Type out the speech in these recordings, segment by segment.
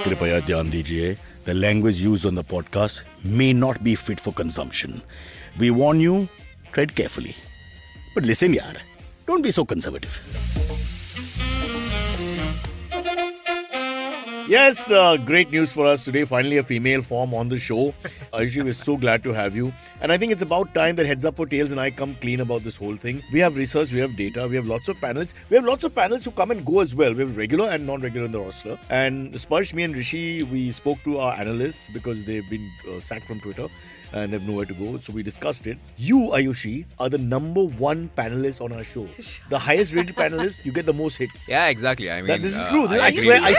कृपया ध्यान दीजिए, the language used on the podcast may not be fit for consumption. We warn you, tread carefully. But listen yaar, don't be so conservative. Yes, great news for us today. Finally, a female form on the show. Ayushi, we're so glad to have you. And I think it's about time that Heads Up for Tails and I come clean about this whole thing. We have research, we have data, we have lots of panelists. We have lots of panelists who come and go as well. We have regular and non-regular in the roster. And Sparsh, me and Rishi, we spoke to our analysts because they've been sacked from Twitter and have nowhere to go. So we discussed it. You, Ayushi, are the number one panelist on our show. The highest rated panelist, you get the most hits. Yeah, exactly. I mean, This is true. I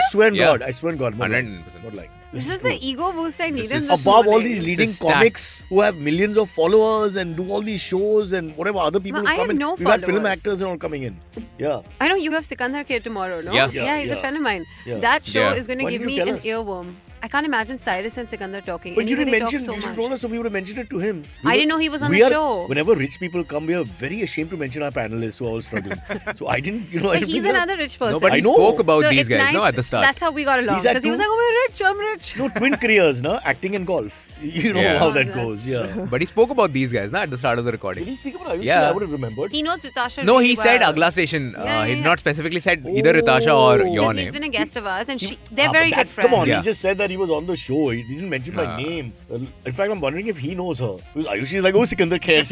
swear on Yeah. God. I swear on God. 100%. Not like. This is the ego boost I need This in is this Above all morning. these leading It's a stat. comics who have millions of followers and do all these shows and whatever other people No, who I come have in. no We've had film followers. actors and all coming in. Yeah. I know you have Sikandar here tomorrow, no? Yeah. He's a friend of mine. Yeah. That show Yeah. is going to Why give didn't me you tell an us? earworm. I can't imagine Cyrus and Sikandar talking. But you Anyway, didn't they talk mention, so you should have much. told us so we would have mentioned it to him. I didn't know he was on the show. Whenever rich people come, we are very ashamed to mention our panelists who are all struggling. So I didn't, I But didn't he's bring it up. another rich person. No, but I he know. spoke about so these it's guys, nice. no, at the start. That's how we got along. He's at Because he was two- like, oh, I'm rich. No, twin careers, no? Acting and golf. You know Yeah. how that Oh, goes, yeah. But he spoke about these guys, no, at the start of the Did recording. he speak about Ayushi? Yeah. I would have remembered. He knows Ritasha No, really he said well. Agla Station. Yeah, He did yeah. not specifically said either Ritasha or Oh. your Because he's name. been a guest of ours and they're Ah, very but good that- friends. Come on, Yeah. he just said that he was on the show. He didn't mention my name. In fact, I'm wondering if he knows her. Because Ayushi is like, oh, Sikandar Khair.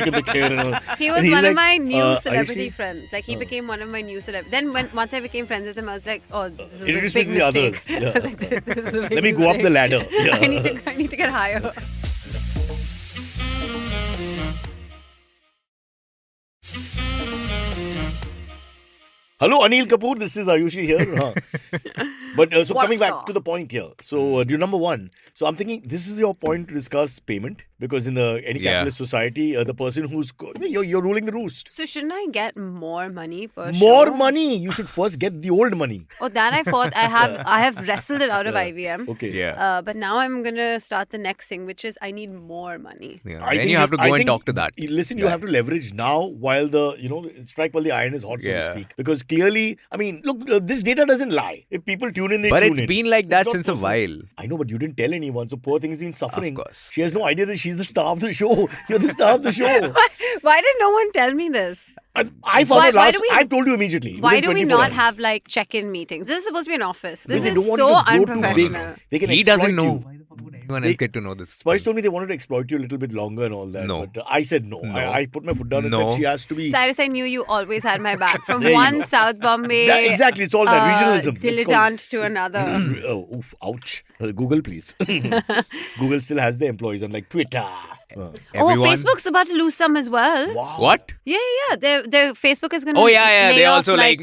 And all. He was And he's one of like, my new Ayushi? celebrity friends. Like, he became one of my new celebrities. Then once I became friends with him, I was like, oh, this is a Introduce big me to the mistake. others. Yeah. I was like, this is a big Let me go up the mistake. ladder. Yeah. I need to get higher. Hello, Anil Kapoor. This is Ayushi here. But so What coming back star? to the point here. So you're number one. So I'm thinking this is your point to discuss payment because in any Yeah. capitalist society, the person who's you're ruling the roost. So shouldn't I get more money per More show? money. You should first get the old money. Oh, that I thought I have wrestled it out of IVM. Okay. Yeah. But now I'm gonna start the next thing, which is I need more money. Yeah. I Then think you have to I go and think- talk to that. Listen, you guy. have to leverage now while strike while the iron is hot, so to Yeah. speak. Because clearly, I mean, look, this data doesn't lie. If people tune in, they But tune it's in. been like that It's not since a personal. while. I know, but you didn't tell anyone, so poor thing has been suffering. course. She has no idea that she's the star of the show. You're the star of the show. Why did no one tell me this? I found Why- out why last. do we- I told you immediately. Why within do we 24 not hours. have like check-in meetings? This is supposed to be an office. This They is don't want so you to grow too big. unprofessional. They can He exploit doesn't know. you. Why the fuck would anyone They- else get to know this? Spice told me they wanted to exploit you a little bit longer and all that. No. But I said no. No. I put my foot down and No. said she has to be. Cyrus, I knew you always had my back. From There you one go. South Bombay Yeah, exactly. It's all that regionalism. It's called- dilettante to another. Oh, oof, ouch. Google, please. Google still has the employees, unlike Twitter. Oh, Everyone- Facebook's about to lose some as well. Wow. What? Yeah. Their Facebook is going to Oh yeah. lay They're off, also like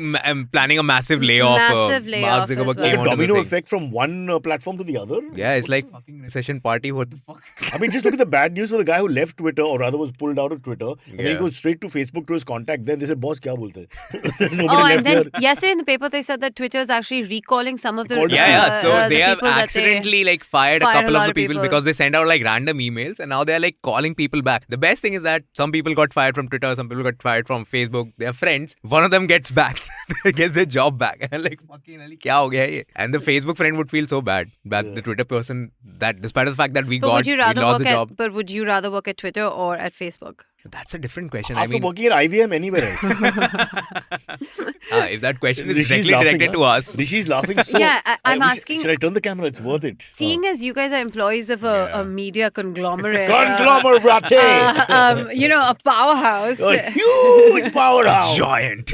planning a massive layoff. Massive Mark layoff as Zuckerberg well. came Like a onto the domino thing. effect from one platform to the other? Yeah, it's like fucking recession party. What the fuck? I mean, just look at the bad news for the guy who left Twitter, or rather was pulled out of Twitter. And then he Yeah. goes straight to Facebook to his contact. Then they said, boss, kya bolte? There's nobody Oh, left and then there. yesterday in the paper they said that Twitter is actually recalling some of the Recalled Yeah. So the they have people that accidentally like fired a fired a couple lot of of the people people. because they send out like random emails and now they're like calling people back. The best thing is that some people got fired from Twitter, some people got fired from Facebook. They're friends. One of them gets back, gets their job back, and like fucking hell, kya ho gaya ye? And the Facebook friend would feel so bad that the Twitter person, that despite the fact that we But got, would you we rather lost work the job. at? But would you rather work at Twitter or at Facebook? That's a different question. After I mean, working at IVM anywhere else. if that question is Rishi's directly laughing, directed huh? to us, Rishi's laughing so. Yeah, I'm wish- asking- Should I turn the camera? It's worth it. Seeing as you guys are employees of a media conglomerate, Conglomerate. a powerhouse, A huge powerhouse. giant.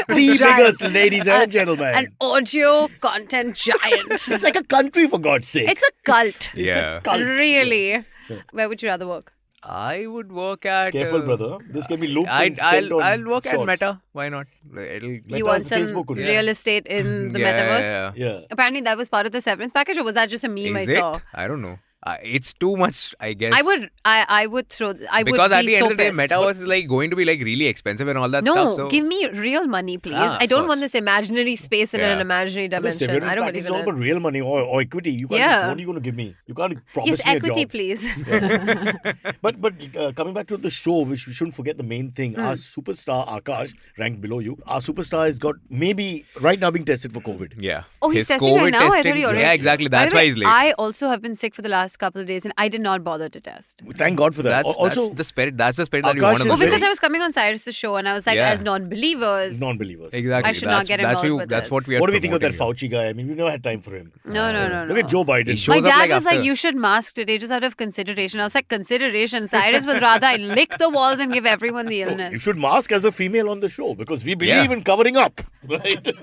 The Giant. biggest, ladies and gentlemen. an audio content giant. It's like a country, for God's sake. It's a cult. It's Yeah. a cult. Really. Where would you rather work? I would work at. Careful, brother. This can be looped. and I'll sent on I'll work at shorts. Meta. Why not? It'll. Meta You want is some Facebook, yeah. real estate in the Yeah, metaverse? yeah, yeah. Yeah. Apparently that was part of the severance package, or was that just a meme Is I it? saw? I don't know. It's too much, I guess. I would throw. I because would at be the end so of the day, pissed. metaverse is like going to be like really expensive and all that No, stuff. So give me real money, please. Ah, I of don't want course. this imaginary space in an Yeah. imaginary The dimension. severance I don't package believe is all in about it. real money or equity. You can't Yeah. just, what are you going to give me? You can't promise Yes, me a equity, job. please. But coming back to the show, which we shouldn't forget the main thing. Our superstar Aakash, ranked below you, our superstar has got maybe right now being tested for COVID. yeah. Oh, he's His testing right COVID now? I thought testing- he already- Yeah, exactly. By That's the why way, he's late. I also have been sick for the last couple of days, and I did not bother to test. Thank God for that. Also, that's the spirit. That's the spirit that we Akash want to is Oh, very- because I was coming on Cyrus's show, and I was like, Yeah. as non-believers, non-believers. Exactly. I should not get involved with That's this. what we are What do we think of that promoting Fauci guy? I mean, we never had time for him. no. Look at Joe Biden. He My shows up dad like was like, after- you should mask today just out of consideration. I was like, consideration? Cyrus would rather I lick the walls and give everyone the illness. You should mask as a female on the show because we believe Yeah. in covering up. Right?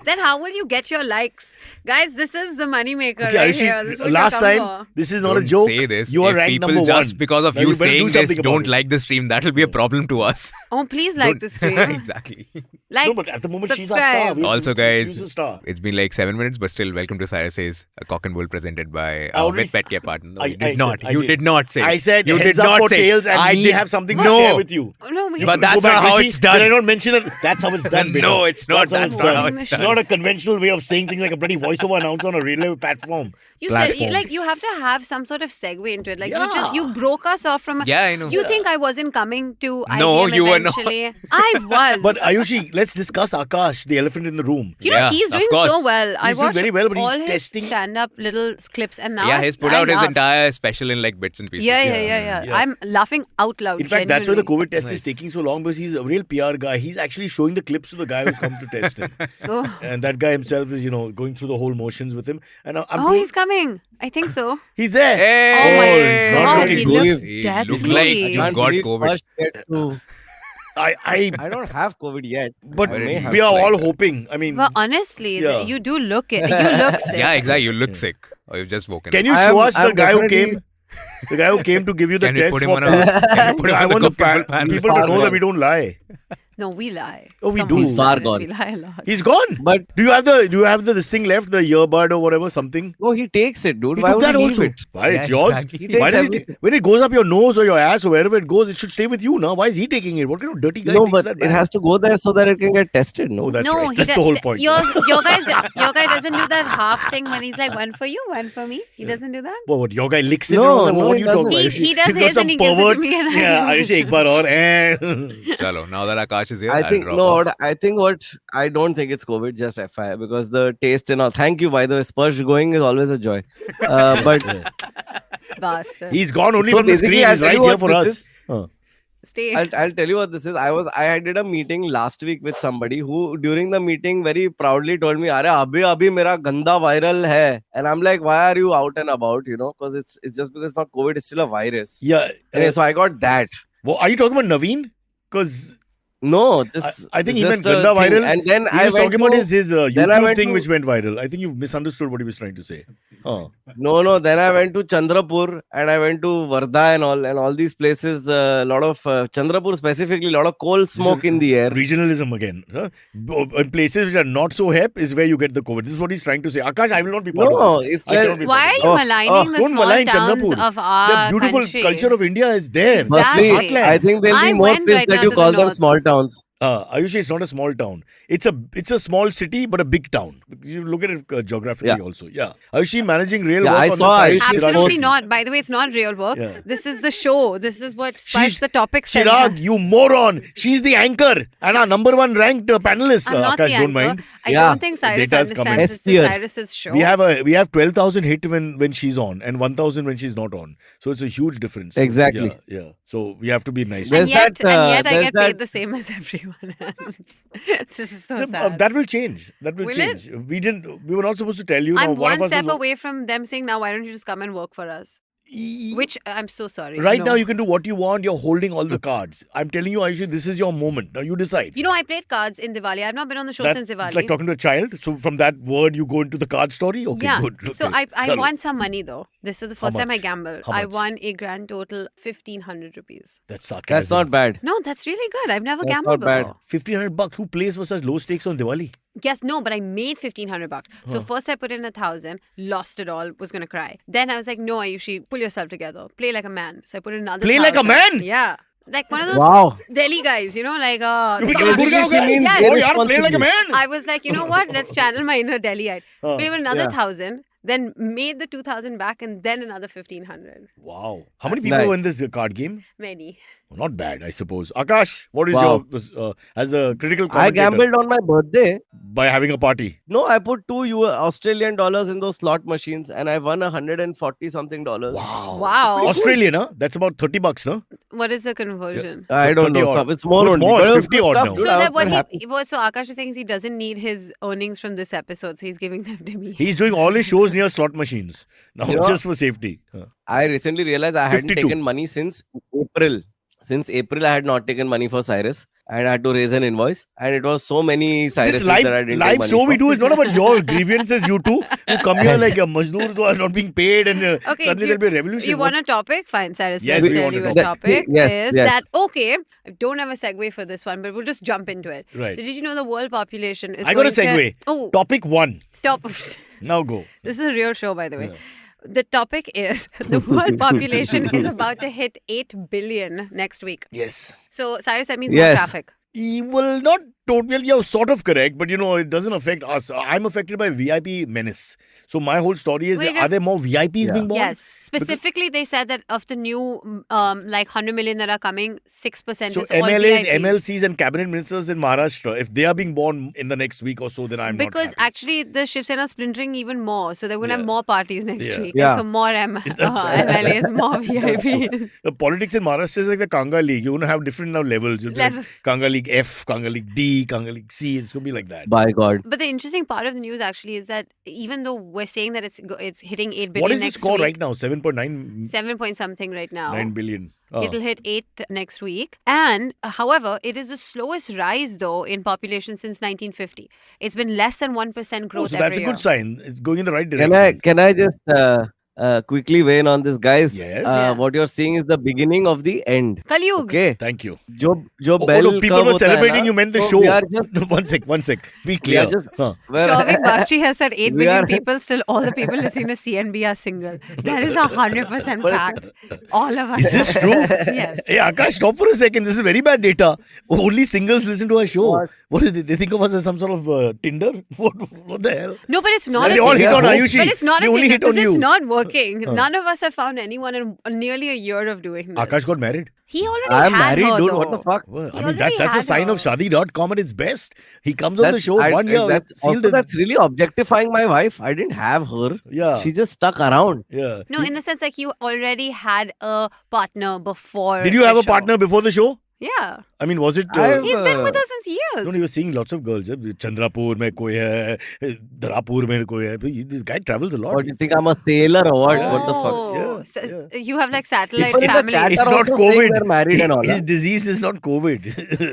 Then how will you get your likes? Guys, this is the moneymaker Okay, right Ayushi, here. This is what last you come time, for. this is not Don't a joke. say this. You are If ranked people number just one. because of Now you better do saying this something about don't it. like the stream, that will be a problem to us. Oh, please like Don't- the stream. exactly. Like, No, but at the moment she's our star. subscribe. We have Also, to guys, use the star. it's been like 7 minutes, but still, welcome to Cyrus Says, a cock and bull presented by already with Pet Care Partner. No, I- you I did not. said- I You did. did not say. I said you heads did up not for say. tails and I we did- have something to No. share with you. no, we But that's Go back, not how Rishi. it's done. Did I not mention it? That's how it's done. Beta. No, it's not. That's how That's it's not done. how it's It's done. not a conventional way of saying things like a bloody voiceover announcer on a radio platform. You said Platform. you have to have some sort of segue into it. Like Yeah. you broke us off from. Yeah, I know. You think I wasn't coming to No, IBM you were not. eventually? I was. But Ayushi, let's discuss Akash, the elephant in the room. you know Yeah, he's of doing course. so well. I He's doing watched very well, but he's all his testing- stand-up little clips, and now Yeah, he's put I out his laugh. entire special in like bits and pieces. Yeah. Yeah. I'm laughing out loud. In fact, that's why the genuinely. COVID test is taking so long because he's a real PR guy. He's actually showing the clips to the guy who's come to test him. Oh, And that guy himself is, going through the whole motions with him. And I'm oh told- he's coming. I think so. he's there. Hey! Oh my he's not God, looking he good. looks He deathly. looks like you Can't got believe COVID. Sparsh gets to. I I don't have COVID yet. but I may have we are like all that. hoping. I mean, But honestly, Yeah. you do look it. You look sick. Yeah, exactly. You look sick. Or you've just woken can up. you I show am- us the I'm guy who definitely- came? The guy who came to give you the Can we test put him for on a- can we put him I on the want the cocktail panel? people to know that we don't lie. No, we lie. Oh, we Come do. on, He's far Cyrus, gone. We lie a lot. He's gone. But Do you have the this thing left, the earbud or whatever, something? no, he takes it, dude. He Why took would that he leave also. it? Why? It's Yeah, yours. exactly. He Why takes does it, everything. when it goes up your nose or your ass or wherever it goes, it should stay with you now. Why is he taking it? What kind of dirty guy No, takes but that it back? has to go there so that it can get tested. No, Oh, that's no, right. he That's does- the whole point. Your guy doesn't do that half thing when he's like one for you, one for me. He doesn't do that. What, your guy licks it? No, and all that? no, What are he you talking doesn't. about? He He's does got his some and he gives it to pervert. me and I Yeah, do. Ayushi, ek baar aur. Chalo, now that Akash is here, I I'll think drop no. off. I think what I don't think it's COVID, just FI, because the taste and all. Thank you, by the way. Spurs going is always a joy. But Bastard. He's gone only So from the basically, screen. I'll He's tell right you here what for this us. is. Stay. I'll tell you what this is. I did a meeting last week with somebody who during the meeting very proudly told me, "Arey abhi mera ganda viral hai," and I'm like, "Why are you out and about?" Because it's just because it's not COVID, it's still a virus. Yeah. Anyway, so I got that. Well, are you talking about Naveen? Because No, this. I think this he is meant just a ganda thing. viral. And then he I was went talking about to- his then I YouTube went thing to- which went viral. I think you misunderstood what he was trying to say. No. Then I went to Chandrapur and I went to Wardha and all these places. A lot of Chandrapur specifically, a lot of coal smoke in the air. Regionalism again. Huh? In places which are not so hep is where you get the COVID. This is what he's trying to say. Akash, I will not be part No, of this. it's I cannot be Why are part you of maligning the don't small malign towns Chandrapur. of this. our The beautiful country? culture of India is there. Firstly, Exactly. I think they'll I be more went pissed right that down you to call the them north. small towns. Ayushi, it's not a small town. It's a small city, but a big town. You look at it geographically Yeah. also. Yeah. Ayushi managing real Yeah, work I on saw the side. Ayushi Absolutely post- not. By the way, it's not real work. Yeah. This is the show. This is what She's- spice the topic said. Chirag, you moron. She's the anchor and our number one ranked panelist. I'm not Akash, the don't anchor. mind. I Yeah. don't think Cyrus Data's coming. understands this S-tier. is Cyrus's show. We have 12,000 hit when she's on and 1,000 when she's not on. So it's a huge difference. Exactly. Yeah. So we have to be nice. There's and yet, that, I there's get that- paid the same as everyone else. It's just so sad. That will change. That will Will change. We were not supposed to tell you. now, I'm one of one us step is- away from them saying, now why don't you just come and work for us? Which I'm so sorry. Right no. now, you can do what you want. You're holding all the cards. I'm telling you, Ayushi, this is your moment. Now you decide. You know, I played cards in Diwali. I've not been on the show since Diwali. It's like talking to a child. So from that word, you go into the card story. Okay, yeah. good. So Okay. I Chalo. won some money though. This is the first time I much? gambled. How I much? won a grand total 1,500 rupees. That's sarcasm. That's not bad. No, that's really good. I've never That's gambled not bad. before. $1,500. Who plays for such low stakes on Diwali? Guess no, but I made $1,500. So first I put in 1,000, lost it all, was gonna cry. Then I was like, no, Ayushi, pull yourself together, play like a man. So I put in another. Play like a 1,000. man? Yeah. Like one of those Wow. Delhi guys, you know, like You became a Gurgaon guy? means Yes. Oh, yaar, play like a man. I was like, you know what? Let's channel my inner Delhiite. Play with another Yeah. 1,000, then made the 2,000 back, and then another 1,500. Wow. How many That's people were nice. in this card game? Many. Not bad, I suppose. Akash, what is Wow. your as a critical I commentator gambled on my birthday. by having a party? No, I put Australian dollars in those slot machines and I won $140 something. Wow. Wow. Australian, huh? That's about $30, no? What is the conversion? I don't 30 know. odd. It's more It's only. more, But it was 50 good odd stuff, now. dude. So I that was what happy. so Aakash is saying is he doesn't need his earnings from this episode, so he's giving them to me. He's doing all his shows near slot machines. Now, You know- just for safety. I recently realized I hadn't 52. taken money since April. Since April, I had not taken money for Cyrus, and I had to raise an invoice. And it was so many Cyruses This that I didn't take live money show for. we do is not about your grievances, you two. You come here like Majdoors who are not being paid and Okay, suddenly there'll be a revolution. You want a topic? Fine, Cyrus. Yes, let's we tell want a you a topic. topic. Yes, is yes. that okay? I don't have a segue for this one, but we'll just jump into it. Right. So did you know the world population is I got a going to- segue. Oh, Topic 1. top. Now go. This is a real show, by the way. The topic is the world population is about to hit 8 billion next week. Yes. So, Cyrus, that means Yes. more traffic. He will not totally, you're sort of correct, but it doesn't affect us. I'm affected by VIP menace. So my whole story is, Wait, are there more VIPs Yeah. being born? Yes. Specifically, they said that of the new, like 100 million that are coming, 6% So is all MLAs, VIPs. MLCs and cabinet ministers in Maharashtra, if they are being born in the next week or so, then I'm Because not happy. actually, the Shiv Sena is splintering even more. So they're going to Yeah. have more parties next Yeah. week. Yeah. And so more MLAs, more VIPs. The politics in Maharashtra is like the Kanga League. You're going to have different now levels. You'll be like Levels. Kanga League F, Kanga League D, Kanga League C. It's going to be like that. By God. But the interesting part of the news actually is that even though we're saying that it's hitting 8 billion What is the next score week, right now? 7.9 7 point something right now. 9 billion. It'll hit 8 next week. And however, it is the slowest rise though in population since 1950. It's been less than 1% growth so every that's a year. good sign. It's going in the right direction. Can I just quickly weigh in on this, guys? Yes. Yeah. What you're seeing is the beginning of the end. Kalyug. Okay. Thank you. जो Oh, bell no, people curve were होता है celebrating. ना, You meant the so show. we are just- One sec. Be we clear. are just- we're- Shavik Bakshi has said 8 We billion are- people, still all the people listening to CnB are single. That is 100% fact. All of us. Is this true? Yes. Hey, Akash, stop for a second. This is very bad data. Only singles listen to our show. What? What is it? They think of us as some sort of Tinder? What the hell? No, but it's not They a all Tinder. hit on Yeah. Ayushi. But it's not They a only Tinder hit on because it's you. not working. None of us have found anyone in nearly a year of doing this. Akash got married. He already I'm had married, her, dude. though. What the fuck? Well, He I mean, already that's a had sign of her. Shadi.com at its best. He comes on the show 1 year. sealed it. That's really objectifying my wife. I didn't have her. Yeah. She just stuck around. Yeah. No, in the sense like you already had a partner before. Did you the have a show. partner before the show? Yeah. I mean, was it? I've- He's been with us since years. No, you were seeing lots of girls. Chandrapur mein koi hai, Dharapur mein koi hai. This guy travels a lot. What do you think? I'm a sailor or what? What the fuck? Oh, Yeah, so you have like satellite It's- But it's the families. chat It's are not also saying COVID. We're married and all. His disease is not COVID.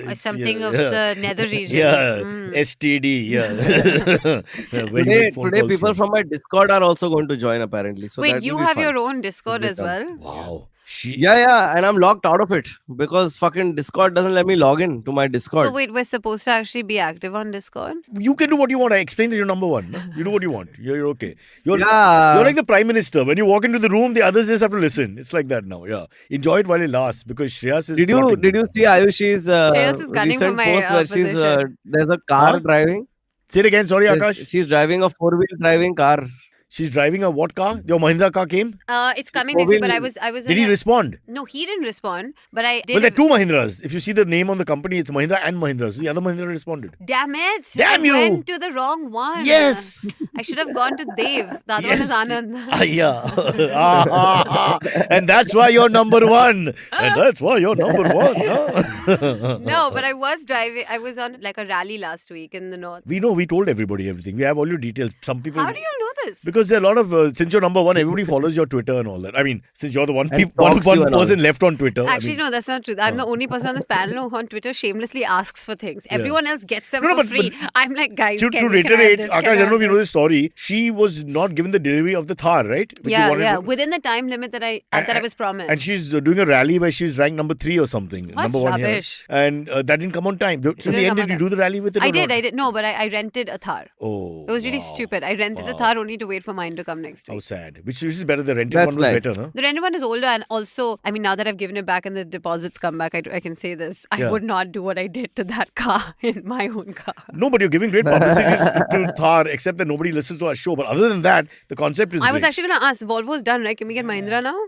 Or It's, something of yeah. the nether regions. Yeah, Mm. STD. Yeah. Very Today, good phone today calls people from- from my Discord are also going to join apparently. So Wait, that you will be have fun. your own Discord Will be as fun. well? Wow. Yeah, and I'm locked out of it because fucking Discord doesn't let me log in to my Discord. So wait, we're supposed to actually be active on Discord? You can do what you want. I explained that you're number one. No? You do what you want. You're okay. You're yeah, You're like the Prime Minister. When you walk into the room, the others just have to listen. It's like that now. Yeah. Enjoy it while it lasts because Shreyas is. did you see Ayushi's Shreyas is gunning for recent my, post where she's position. there's a car Huh? driving. Say it again. Sorry, Akash. She's driving a 4-wheel driving car. She's driving a what car? Your Mahindra car came? It's coming next week, but I was Did in he a- respond? No, he didn't respond, but I did. Well, there are two Mahindras. If you see the name on the company, it's Mahindra and Mahindra. So the other Mahindra responded. Damn it! Damn I you! went to the wrong one. Yes. I should have gone to Dev. The other Yes. one is Anand. Yeah. And that's why you're number one. And that's why you're number one. Huh? No, but I was driving. I was on like a rally last week in the north. We know. We told everybody everything. We have all your details. Some people. How do you know this? Because there are a lot of, since you're number one, everybody follows your Twitter and all that. I mean, since you're the one And one talks you and all. person left on Twitter. Actually, no, that's not true. I'm the only person on this panel who on Twitter shamelessly asks for things. Yeah. Everyone else gets them No, for but- free. I'm like, guys, To can I have reiterate, this? Aakash, Can I don't know if have you know this? this story. She was not given the delivery of the Thar, right? Which you Yeah, wanted yeah. to- Within the time limit that I was promised. And she's doing a rally where she's ranked number 3 or something. What Number 1 rubbish. here. And that didn't come on time. So in the didn't end, come did on you time. do the rally with it? I or did. not? No, but I rented a Thar. Oh. It was really wow. stupid. I rented a Thar only to wait for mine to come next How week. sad. Which is better? The rented That's one was nice. better, huh? The rented one is older, and also, I mean, now that I've given it back and the deposits come back, I can say this. I Yeah. would not do what I did to that car in my own car. No, but you're giving great publicity to Thar, except that nobody listens to our show. But other than that, the concept is I was great. actually going to ask, Volvo's done, right? Can we get Mahindra now?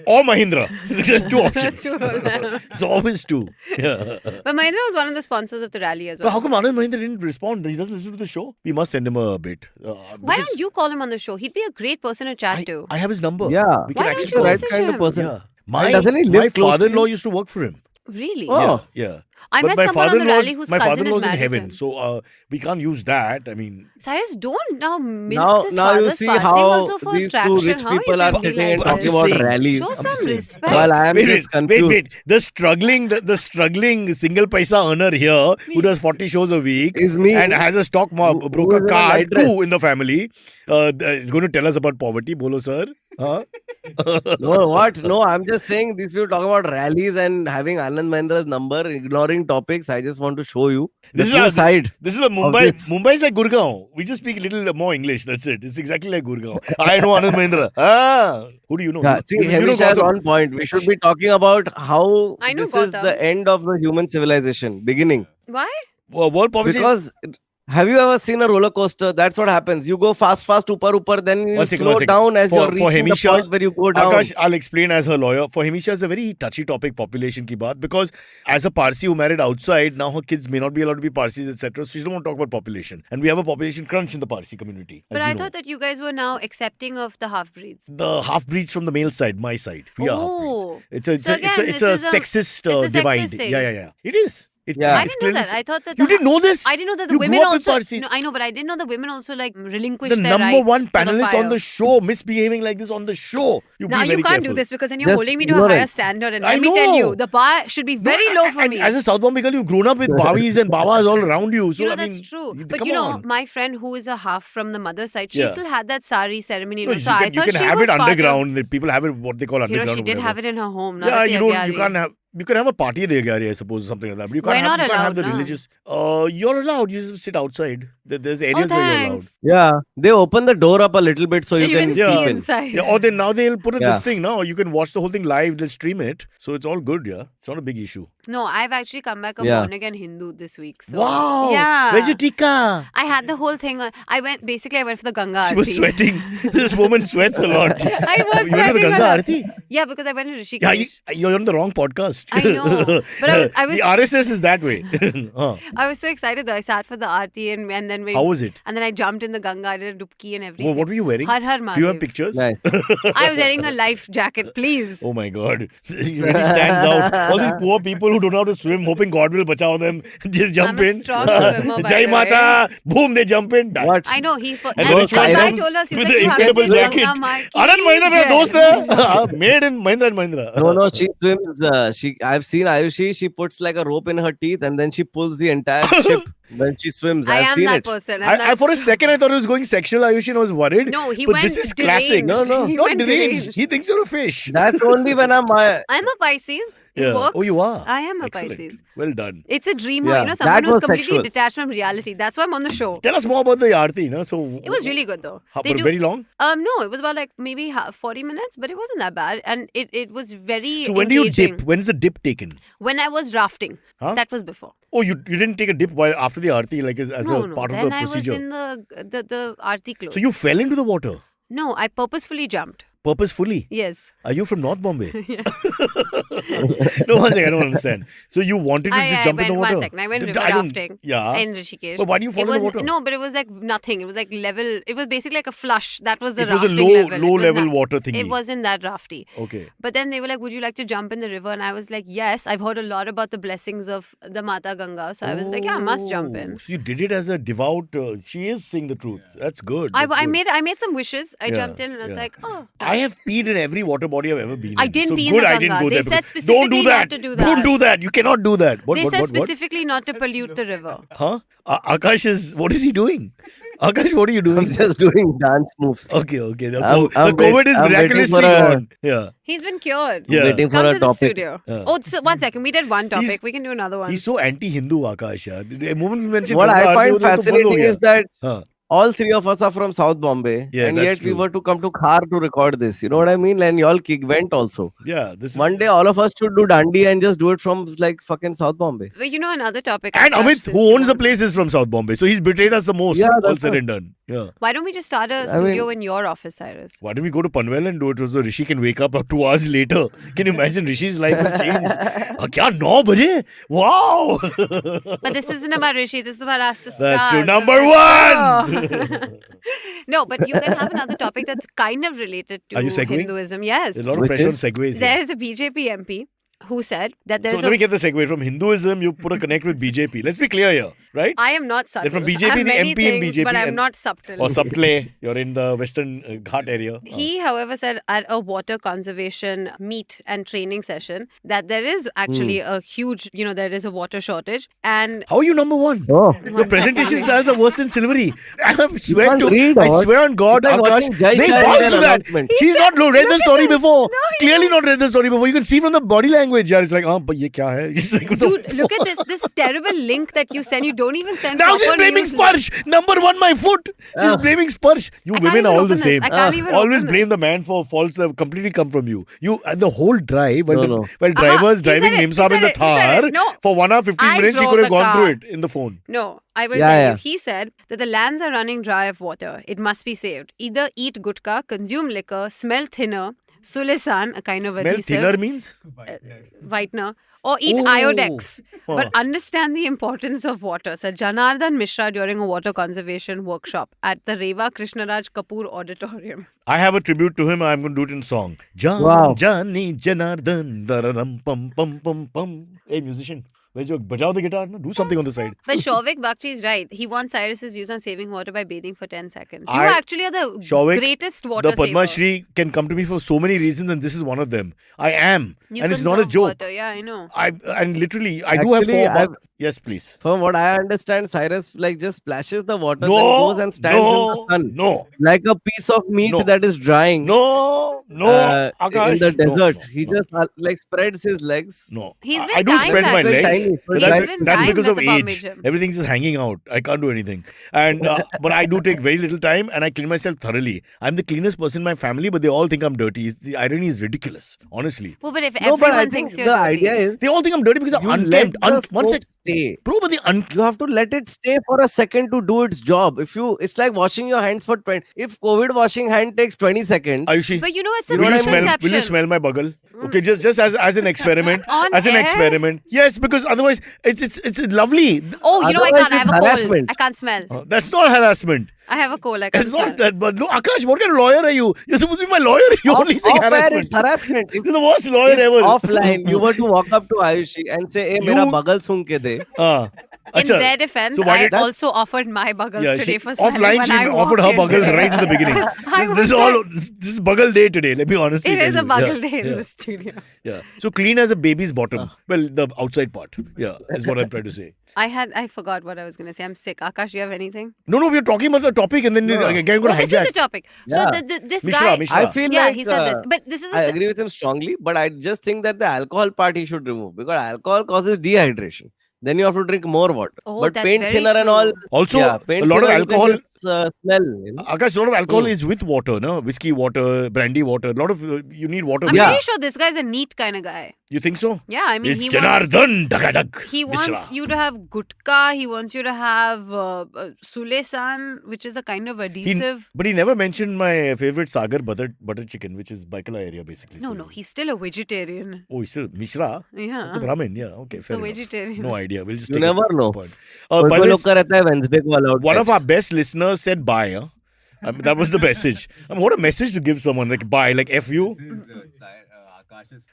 Or Mahindra. There's two options. That's true. But It's always two. Yeah. Mahindra was one of the sponsors of the rally as But well. how come Anand Mahindra didn't respond? He doesn't listen to the show. We must send him a bit. Why don't you call him on the show? He'd be a great person to chat to. I have his number. Yeah. We Why can don't actually you the call right message kind of him? person. Yeah. And doesn't he live my close to father-in-law you? used to work for him. Really? Oh. Yeah. I But met my someone on the father-in-law's- rally whose my cousin is father-in-law's in married heaven, to him. so we can't use that. I mean, Cyrus, don't now milk Now, this now you father's see passing how also for these two traction. rich How you people are can be sitting like and this? talking about saying. rallies. Show I'm some saying. respect. While I am just confused. wait. The struggling single paisa earner here who does 40 shows a week Is me. and has a stock Who broker is in a car night dress. too in the family. Is going to tell us about poverty. Bolo, sir. Huh? No, what? No, I'm just saying these people talking about rallies and having Anand Mahindra's number, ignoring topics. I just want to show you the This is true our- side. This is a Mumbai. this. Mumbai is like Gurgaon. We just speak a little more English. That's it. It's exactly like Gurgaon. I know Anand Mahindra. Who do you know? Yeah, see, you know Hemish has Gautam? on point. We should be talking about how I know this is Gautam. the end of the human civilization, beginning. Why? World population. Because have you ever seen a roller coaster? That's what happens. You go fast, upper, then you One second, slow one second. down as For- you're for reaching the Hemisha, point where you go down. Aakash, I'll explain as her lawyer. For Hemisha, it's a very touchy topic, population ki baat, because as a Parsi who married outside, now her kids may not be allowed to be Parsis, etc. So she don't want to talk about population. And we have a population crunch in the Parsi community. But as I you know. thought that you guys were now accepting of the half breeds. The half-breeds from the male side, my side. We are Oh. half-breeds. So again, It's a this is a- sexist it's a divide. sexist thing. Yeah. It is. Yeah. I it's didn't know clearly that. I thought that You didn't know this? I didn't know that the You women grew up with also. Parsis. No, I know, but I didn't know the women also like relinquish The their number right one to the panelist fire. on the show misbehaving like this on the show. You Now be you very can't careful. do this because then you're Just holding me to a higher ignorance. standard. And I let me tell know. you, the bar should be very low for and me. as a South Bombay girl, you've grown up with Bavis and Babas all around you. So you know, I that's mean, true. But come you know, on. my friend who is a half from the mother side, she Yeah. still had that sari ceremony. No, so you I can, thought she have was it part of- underground. The people have it what they call You know, underground. she did have it in her home. Not Yeah, at the you don't. You Agyari. can't have. You can have a party at the Agyari, I suppose, or something like that. But you We're can't, not you can't have allowed, the no. religious. You're allowed. You just sit outside. There's areas where you're allowed. thanks. Yeah, they open the door up a little bit so you You can can see see in. inside. Yeah, or then now they'll put Yeah. this thing now. You can watch the whole thing live. They'll stream it, so it's all good. Yeah, it's not a big issue. No, I've actually come back a Yeah. born again Hindu this week. So Wow! Yeah. Where's your tikka? I had the whole thing. I went for the Ganga She was Aarti. sweating. This woman sweats a lot. I was You went to the sweating a Ganga lot. Aarti? Yeah, because I went to Rishikesh. Yeah, you're on the wrong podcast. I know. But I was The RSS is that way. Huh. I was so excited though. I sat for the Aarti and then we How was it? and then I jumped in the Ganga, I did a dubki and everything. What were you wearing? Har Har Do you have Mahadev. pictures? Nice. I was wearing a life jacket, please. Oh my God. It really stands out. All these poor people who don't know how to swim, hoping God will bachao them, just jump I'm a in. strong swimmer, by Jai the Mata. Boom, they jump in. Die. What? I know he And and those the guy Cyrus told us he was with like, the you have to incredible say jacket. Ganga Maa ki Anand Mahindra, jai. मेरा दोस्त है. Made in Mahindra and Mahindra. No, she swims. I've seen Ayushi. She puts like a rope in her teeth and then she pulls the entire ship when she swims. I I've am seen that it. person. and I, for a that's- second, I thought he was going sexual, Ayushi, and I was worried. No, he but went this is classic. deranged. No, He Not went deranged. He thinks you're a fish. That's only when I'm. I'm a Pisces. It Yeah. works. Oh, you are? I am a Excellent. Pisces. Well done. It's a dream, Yeah, you know, someone that who's was completely sexual. detached from reality. That's why I'm on the show. Tell us more about the Aarti. No? So It was really good though. How, They but do- very long? No, it was about like maybe 40 minutes, but it wasn't that bad, and it was very. So when do you engaging. dip? When is the dip taken? When I was rafting, Huh? that was before. Oh, you didn't take a dip while after the Aarti, like as No, a no. part Then of the I procedure. was in the Aarti clothes. So you fell into the water. No, I purposefully jumped. Purposefully? Yes. Are you from North Bombay? Yeah. No, one second, I don't understand. So you wanted to just jump in the went, water? one second. I went river I don't- rafting Yeah. in Rishikesh. But why do you fall It in the was water? no, but it was like nothing. It was like level. It was basically like a flush. That was the It was a rafting low level. It was level not- water thingy. It wasn't that rafty. Okay. But then they were like, "Would you like to jump in the river?" And I was like, "Yes." I've heard a lot about the blessings of the Mata Ganga, so I was like, "Yeah, I must jump in." Oh, so you did it as a devout. She is saying the truth. That's good. I That's good. made some wishes. I Yeah, jumped in and I was yeah. like, "Oh." I have peed in every water body I've ever been in. I didn't so pee in good the I didn't Ganga. go They there said because- Don't do specifically that. not to do Don't that. do that. You cannot do that. What? They What? said What? What? specifically not to pollute the river. Huh? Akash is. What is he doing? Akash, what are you I'm doing? just doing dance moves. Okay, okay. The, I'm the COVID is I'm waiting miraculously for a- gone. Yeah. He's been cured. Yeah. Waiting for Come a to the topic. studio. Yeah. Oh, so 1 second. We did one topic. He's- We can do another one. He's so anti-Hindu, Akash. Yeah. The moment we mentioned What Ganga I Aarti, find वो तो बंद हो fascinating गया. is that Huh. all three of us are from South Bombay, Yeah, and that's yet we true. were to come to Khar to record this. You know what I mean? And y'all went also. Yeah. This is, One day, all of us should do dandi and just do it from like fucking South Bombay. Well, you know another topic. and Akash, Amit, since who you owns the want- place, is from South Bombay. So he's betrayed us the most. Yeah, all that's said right. and done. Yeah. Why don't we just start a I studio mean- in your office, Cyrus? Why don't we go to Panvel and do it so Rishi can wake up 2 hours later? Can you imagine Rishi's life will change? Kya 9 baje? Wow! But this isn't about Rishi. This is about us. The That's true. stars Number of the one! show. No, but you can have another topic that's kind of related to Are you segueing? Hinduism. Yes. There's a lot of Which pressure on is? segues. There here. is a BJP MP who said that So there's let me get the segue. From Hinduism, you put a connect with BJP. Let's be clear here, right? I am not subtle. from BJP, I'm the many MP in things, BJP but I'm and- not subtle. Or Subtle, you're in the Western Ghat area. He, however, said at a water conservation meet and training session that there is actually a huge, there is a water shortage. And How are you number one? Oh, Your presentation styles are worse than Silvery. I swear can't to read, I or- swear on God, It's like watching Akash, Jai they Shah bounce in to an that. announcement. She's not read the story before. he Clearly not read the story before. You can see from the body language. Yeah, it's like, but ye kya hai? It's like, what the dude, look at this terrible link that you send. You don't even send Now she's proper blaming news. Sparsh. Number one, my foot. She's blaming Sparsh. You I can't women even are all open the this. same. I can't even Always open blame the man for faults that have completely come from you. You the whole drive while, No. while drivers He driving said it, Nimsab he in the said it, he said Thar it. No. for 1 hour 15 I minutes, she drove could have the gone car. through it in the phone. No, I will Yeah, tell yeah. you. He said that the lands are running dry of water. It must be saved. Either eat gutka, consume liquor, smell thinner, sulisan, a kind of Smell adhesive, thinner means? whitener, or eat Oh. iodex. Huh. But understand the importance of water, said Janardhan Mishra during a water conservation workshop at the Reva Krishnaraj Kapoor Auditorium. I have a tribute to him. I'm going to do it in song. Jan, Wow. Jani, Janardhan, dararam, pum, pum, pum, pum. Hey, musician, where's your bajao the guitar? No? Do something on the side. But Shovik Bakshi is right. He wants Cyrus's views on saving water by bathing for 10 seconds. You I- actually are the Shovik, greatest water The Padma saver. Shri can come to me for so many reasons, and this is one of them. I am, You and it's not a conserve joke. Water. Yeah, I know. And literally, I do have Actually, 4 I've- bucks. Yes, please. from what I understand, Cyrus like just splashes the water, then No, goes and stands in the sun no, like a piece of meat No. that is drying. no, no, Akash. in the No, desert. no, He no, just like spreads his legs. No. He's I been do dying spread my actually. legs. Tiny. But He's that's, been that's dying because at of the Bombay age. gym. Everything's just hanging out. I can't do anything. And but I do take very little time, and I clean myself thoroughly. I'm the cleanest person in my family, but they all think I'm dirty. The irony is ridiculous, honestly. Well, but if No, but everyone I think thinks the you're dirty, idea is They all think I'm dirty because I'm you let unkempt. the One soap sec, stay. bro, but You have to let it stay for a second to do its job. It's like washing your hands for 20. If COVID washing hand takes 20 seconds, Ayushi, but you know it's a will you misconception. smell my bugle? Okay, just as an experiment. On As an air? experiment. Yes, because otherwise it's lovely. Oh, you know I Otherwise can't. I have it's a cold. harassment. I can't smell. That's not harassment. I have a cold. I can't It's smell. not that. But no, Akash, what kind of lawyer are you? You're supposed to be my lawyer. You're only saying off air, harassment. it's harassment. If, You're the worst lawyer if ever. offline you were to walk up to Ayushi and say, "Hey, mera You- bagal sung ke de." In Acha. their defense, So why I did- also offered my buggles Yeah, today she, for smelling offline when she I offered her walked in. bugle right in the beginning. I This was is all. This is bugle day today. Let me honestly It tell is a you. bugle Yeah, day in yeah, the studio. Yeah. So clean as a baby's bottom. Well, the outside part. Yeah, is what I'm trying to say. I forgot what I was going to say. I'm sick. Akash, you have anything? No, we're talking about the topic, and then No. again going Oh, to this is hijack. the topic. Yeah. So this Mishra, guy. Mishra. I feel Yeah, like he said this. But this is I a agree with him strongly, but I just think that the alcohol part he should remove because alcohol causes dehydration. Then you have to drink more water. Oh, but that's paint very thinner and all. true. Also, Yeah, a paint lot of thinner you can alcohol. just- smell. You know? Akash, a lot of alcohol Mm. is with water, no? Whiskey water, brandy water. A lot of you need water. I'm Yeah. pretty sure this guy's a neat kind of guy. You think so? Yeah, I mean, It's he wants, Janardhan Dagadag. he wants Mishra. you to have gutka. He wants you to have Sule-san, which is a kind of adhesive. But he never mentioned my favorite Sagar butter chicken, which is Baikala area basically. No, So- no, he's still a vegetarian. Oh, he's still Mishra. Yeah. It's a Brahmin. Yeah. Okay. He's Fair a enough. vegetarian. No idea. We'll just You take it never for know. point. कोई By कोई this- लोग का रहता है Wednesday को allowed. one of pets. our best listeners said bye. Huh? That was the message. What a message to give someone, like bye, like F you.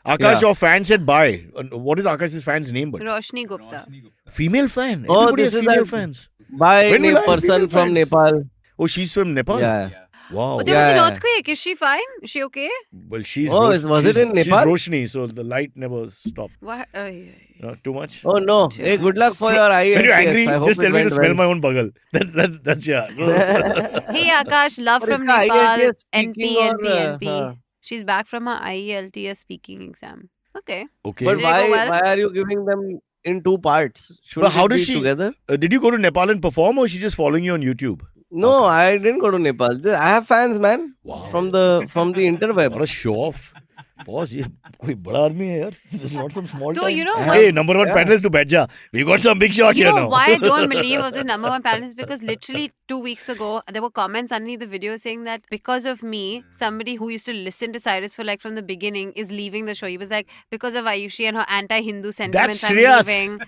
Akash, Yeah. your fan said bye. What is Akash's fan's name? But Roshni Gupta. female fan. Oh, Everybody this has is female that- fans. By When will a I person female from fans? Nepal. Oh, she's from Nepal. Yeah. Wow. But there was an Yeah. earthquake. Is she fine? Is she okay? Well, she's. Oh, was it in she's Nepal? Roshni, so the light never stopped. What? Too much. Oh no. Hey, good luck for your IELTS. When you're angry, I hope just it tell me to went smell well. my own bugle. That's yeah. Hey Akash, love But from इसका Nepal. IELTS NP, speaking or, NP, NP. हाँ. She's back from her IELTS speaking exam. Okay. Okay. But Did it go well? why are you giving them in two parts? Shouldn't how it does be she- together? Did you go to Nepal and perform, or is she just following you on YouTube? No, I didn't go to Nepal. I have fans, man. Wow. From the What a interwebs. show off. Boss, ये कोई बड़ा आदमी है यार. This is not some small So, time. you know Hey, what- number one Yeah. panelist to Badja. We got some big shot You here know now. why I don't believe of this number one panelist? Because literally 2 weeks ago, there were comments underneath the video saying that because of me, somebody who used to listen to Cyrus for like from the beginning is leaving the show. He was like, because of Ayushi and her anti-Hindu sentiments, That's I'm Shreyas. leaving.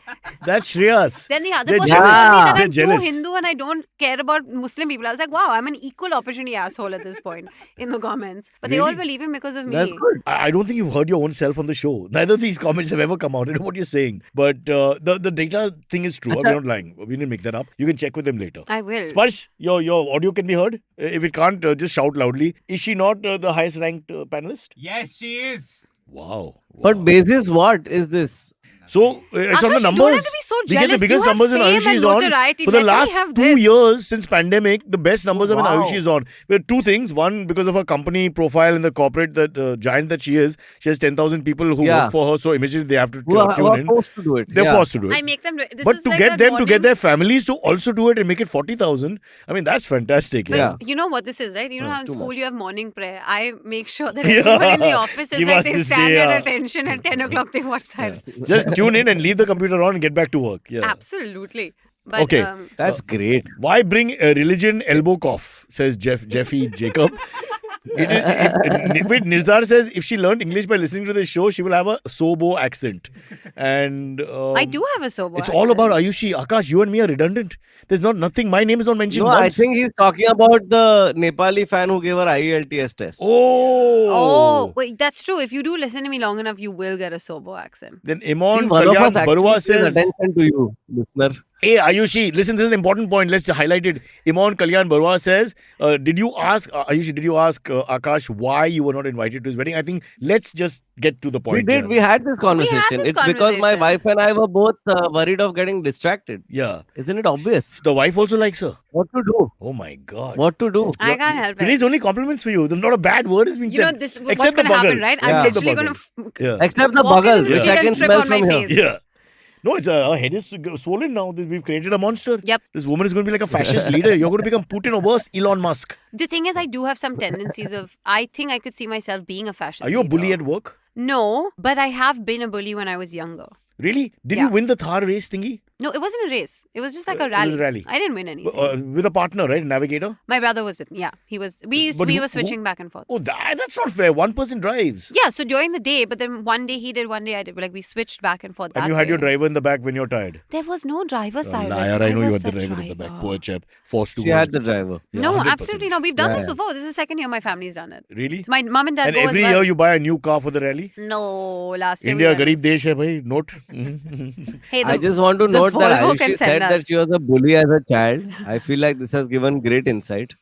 That's Shreyas. Then the other They're person jealous. told me that They're I'm jealous. too Hindu and I don't care about Muslim people. I was like, wow, I'm an equal opportunity asshole at this point in the comments. But they all Really? were leaving because of me. That's good. I don't think you've heard your own self on the show. Neither of these comments have ever come out. I know what you're saying. But the data thing is true. Achha. We're not lying. We didn't make that up. You can check with them later. I will. Sparsh, your audio can be heard. If it can't, just shout loudly. Is she not the highest ranked panelist? Yes, she is. Wow. But basis what is this? So it's on the Akash, you numbers. don't have to be so We get jealous. the biggest You have numbers when fame Ayushi and is on. notoriety. For the Let me last have 2 this. years since pandemic, the best numbers are when Wow. Ayushi is on. We have two things. One, because of her company profile in the corporate that giant that she is, she has 10,000 people who Yeah. work for her. So immediately they have to Who are tune in. forced to do it? They're Yeah. forced to do it. I make them do it. This But is to like get that them to morning- get their families to also do it and make it 40,000, I mean, that's fantastic. But Yeah. you know what this is, right? You know No, how it's in too school much. you have morning prayer. I make sure that Yeah. everyone in the office is Give like us they this stand day, at yeah. attention at 10 o'clock they watch Cyrus. Just tune in and leave the computer on and get back to work. Yeah. Absolutely. But Okay. That's great. Why bring a religion elbow cough? Says Jeffy Jacob. Wait, Nirzar says if she learned English by listening to this show, she will have a Sobo accent. And I do have a sober It's all about accent. Ayushi. Akash, you and me are redundant. There's nothing. My name is not mentioned No, I once. think he's talking about the Nepali fan who gave her IELTS test. Oh, wait, that's true. If you do listen to me long enough, you will get a sober accent. Then See, Imon one of Kalyan us actually Barua pays says, attention to you, listener. hey Ayushi, listen, this is an important point. Let's highlight it. Imon Kalyan Barua says, did you ask, Ayushi, did you ask Akash why you were not invited to his wedding? I think let's just get to the point. We did. here. We had this conversation. this It's because my conversation. wife and I were both worried of getting distracted. Yeah. Isn't it obvious? The wife also likes her. What to do? Oh my God. What to do? I can't help Today's it. only compliments for you. There's not a bad word has been You know, said. this what's Except going the to happen, bugle. right? Yeah. I'm Except the literally going bugle. to Yeah. Except the walk bugle, into the which street I and can trip smell on my from here. face. Yeah. No, it's her head is swollen now. We've created a monster. Yep. This woman is going to be like a fascist leader. You're going to become Putin or worse, Elon Musk. The thing is, I do have some tendencies of. I think I could see myself being a fascist. Are you a leader. bully at work? No, but I have been a bully when I was younger. Really? Did Yeah. you win the Thar race thingy? No, it wasn't a race. It was just like It a was rally. a rally. I didn't win anything. With a partner, right? Navigator? My brother was with me. Yeah, he was. We But who- were switching back and forth. Oh, that's not fair. One person drives. Yeah, so during the day, but then one day he did, one day I did. Like we switched back and forth. And that you had your way. driver in the back when you're tired. There was no driver side. Liar, I know you had the driver in the back. Poor chap. Forced to She go. had the driver. Yeah, No, 100%. absolutely not. We've done Yeah, this yeah. before. This is the second year my family's done it. Really? My mom and dad And go every as well. year you buy a new car for the rally? No, last year India, we went. garib desh hai bhai. Note. Mhm. Hey, I the- just want to the note that Volvo can Ayushi send said us. that she was a bully as a child. I feel like this has given great insight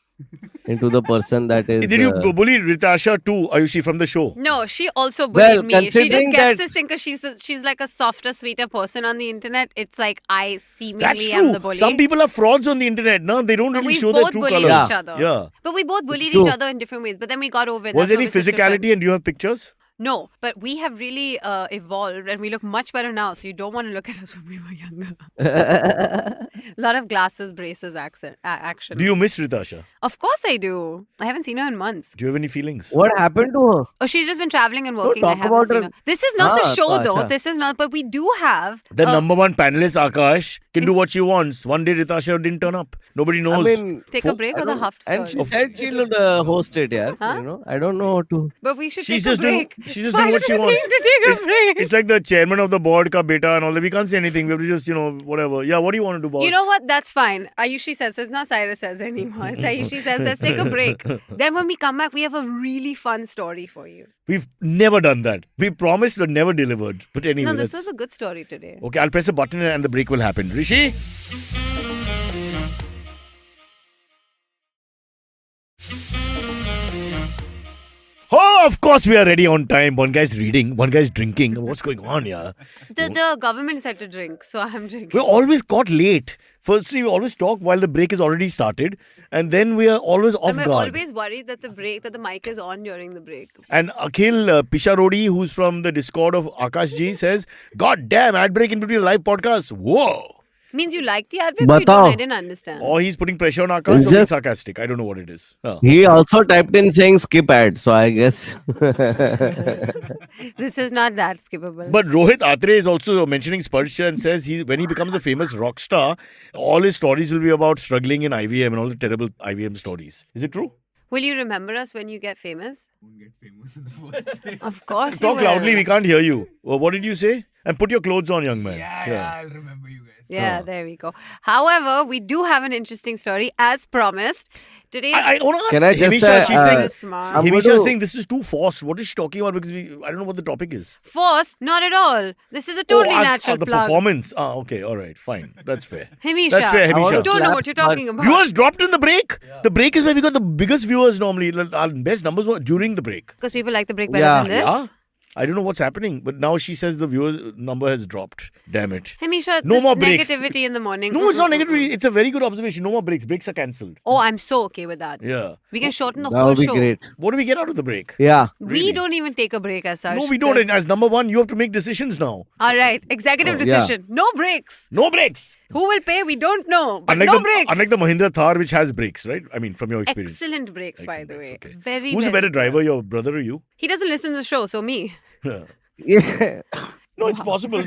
into the person that is. Did you bully Ritasha too, Ayushi, from the show? No, she also Well, bullied me. She just considering gets that- this thing because she's like a softer, sweeter person on the internet. It's like I That's seemingly am the true. bully. Some people are frauds on the internet. No, they don't But really we show their both true bullied colors. each other. Yeah. But we both bullied true. each other in different ways. But then we got over it. Was That's there why any we're such good physicality friends. and do you have pictures? No, but we have really evolved and we look much better now. So you don't want to look at us when we were younger. A lot of glasses, braces, action. Do you miss Ritasha? Of course I do. I haven't seen her in months. Do you have any feelings? What happened to her? Oh, she's just been traveling and working. talk I haven't about seen her. her. This is not the Ah, show so though. acha. This is not, but we do have. The number one panelist, Aakash, can do what she wants. One day Ritasha didn't turn up. Nobody I knows. mean, Take a break I or the don't- HUFT and story? she said she'll host it, yeah. Huh? You know, I don't know how to. But we should She's take a just doing- break. she's just Why doing what does she she wants. need to take a break? It's like the chairman of the board ka beta and all that. We can't say anything. We have to just, whatever. Yeah, what do you want to do, boss? You know what? That's fine. Ayushi says. So it's not Cyrus Says anymore. It's Ayushi Says. Let's take a break. Then when we come back, we have a really fun story for you. We've never done that. We promised but never delivered. But anyway. No, this that's- was a good story today. Okay, I'll press a button and the break will happen. Rishi? Oh, of course we are ready on time. One guy's reading, one guy's drinking. What's going on here? The government said to drink, so I'm drinking. We're always caught late. Firstly, we always talk while the break is already started, and then we are always off And we're guard. always worried that the mic is on during the break. And Akhil Pisharodi, who's from the Discord of Akash Ji, says, "God damn, ad break in between a live podcast. Whoa." Means you like the ad break? Or you don't? Batao. I didn't understand. Or he's putting pressure on Akash It's or being just- sarcastic. I don't know what it is. Huh. He also typed in saying skip ad, so I guess. This is not that skippable. But Rohit Atre is also mentioning Sparsha and says when he becomes a famous rock star, all his stories will be about struggling in IVM and all the terrible IVM stories. Is it true? Will you remember us when you get famous? Won't get famous in the first place. Of course Talk you will. loudly, we can't hear you. Well, what did you say? And put your clothes on, young man. Yeah, I'll remember you guys. Yeah, there we go. However, we do have an interesting story as promised. Today, I want to ask Can I just, Himisha, she's saying, smart. I'm Himisha going is to- saying this is too forced. What is she talking about? Because I don't know what the topic is. Forced? Not at all. This is a totally natural the plug. performance. Okay, all right, fine. That's fair. Himisha, That's fair, I wanna you Himisha. don't know slap what you're talking about. Viewers dropped in the break. The break is where we got the biggest viewers normally. Our best numbers were during the break. Because people like the break better Yeah. than this. Yeah. I don't know what's happening, but now she says the viewers number has dropped. Damn it. Himisha, No this more breaks. negativity in the morning. No, it's not negative. It's a very good observation. No more breaks. Breaks are cancelled. Oh, I'm so okay with that. Yeah. We can shorten the That whole would be show. great. What do we get out of the break? Yeah. We Really? don't even take a break as such. No, we don't. And as number one, you have to make decisions now. All right, executive Oh, yeah. decision. No breaks. No breaks. Who will pay? We don't know. But Unlike no the breaks. unlike the Mahindra Thar, which has brakes, right? I mean, from your experience. Excellent breaks, by Excellent the breaks, way. okay. Very. Who's the very better good. driver, your brother or you? He doesn't listen to the show, so me. Yeah. Yeah. No, it's possible.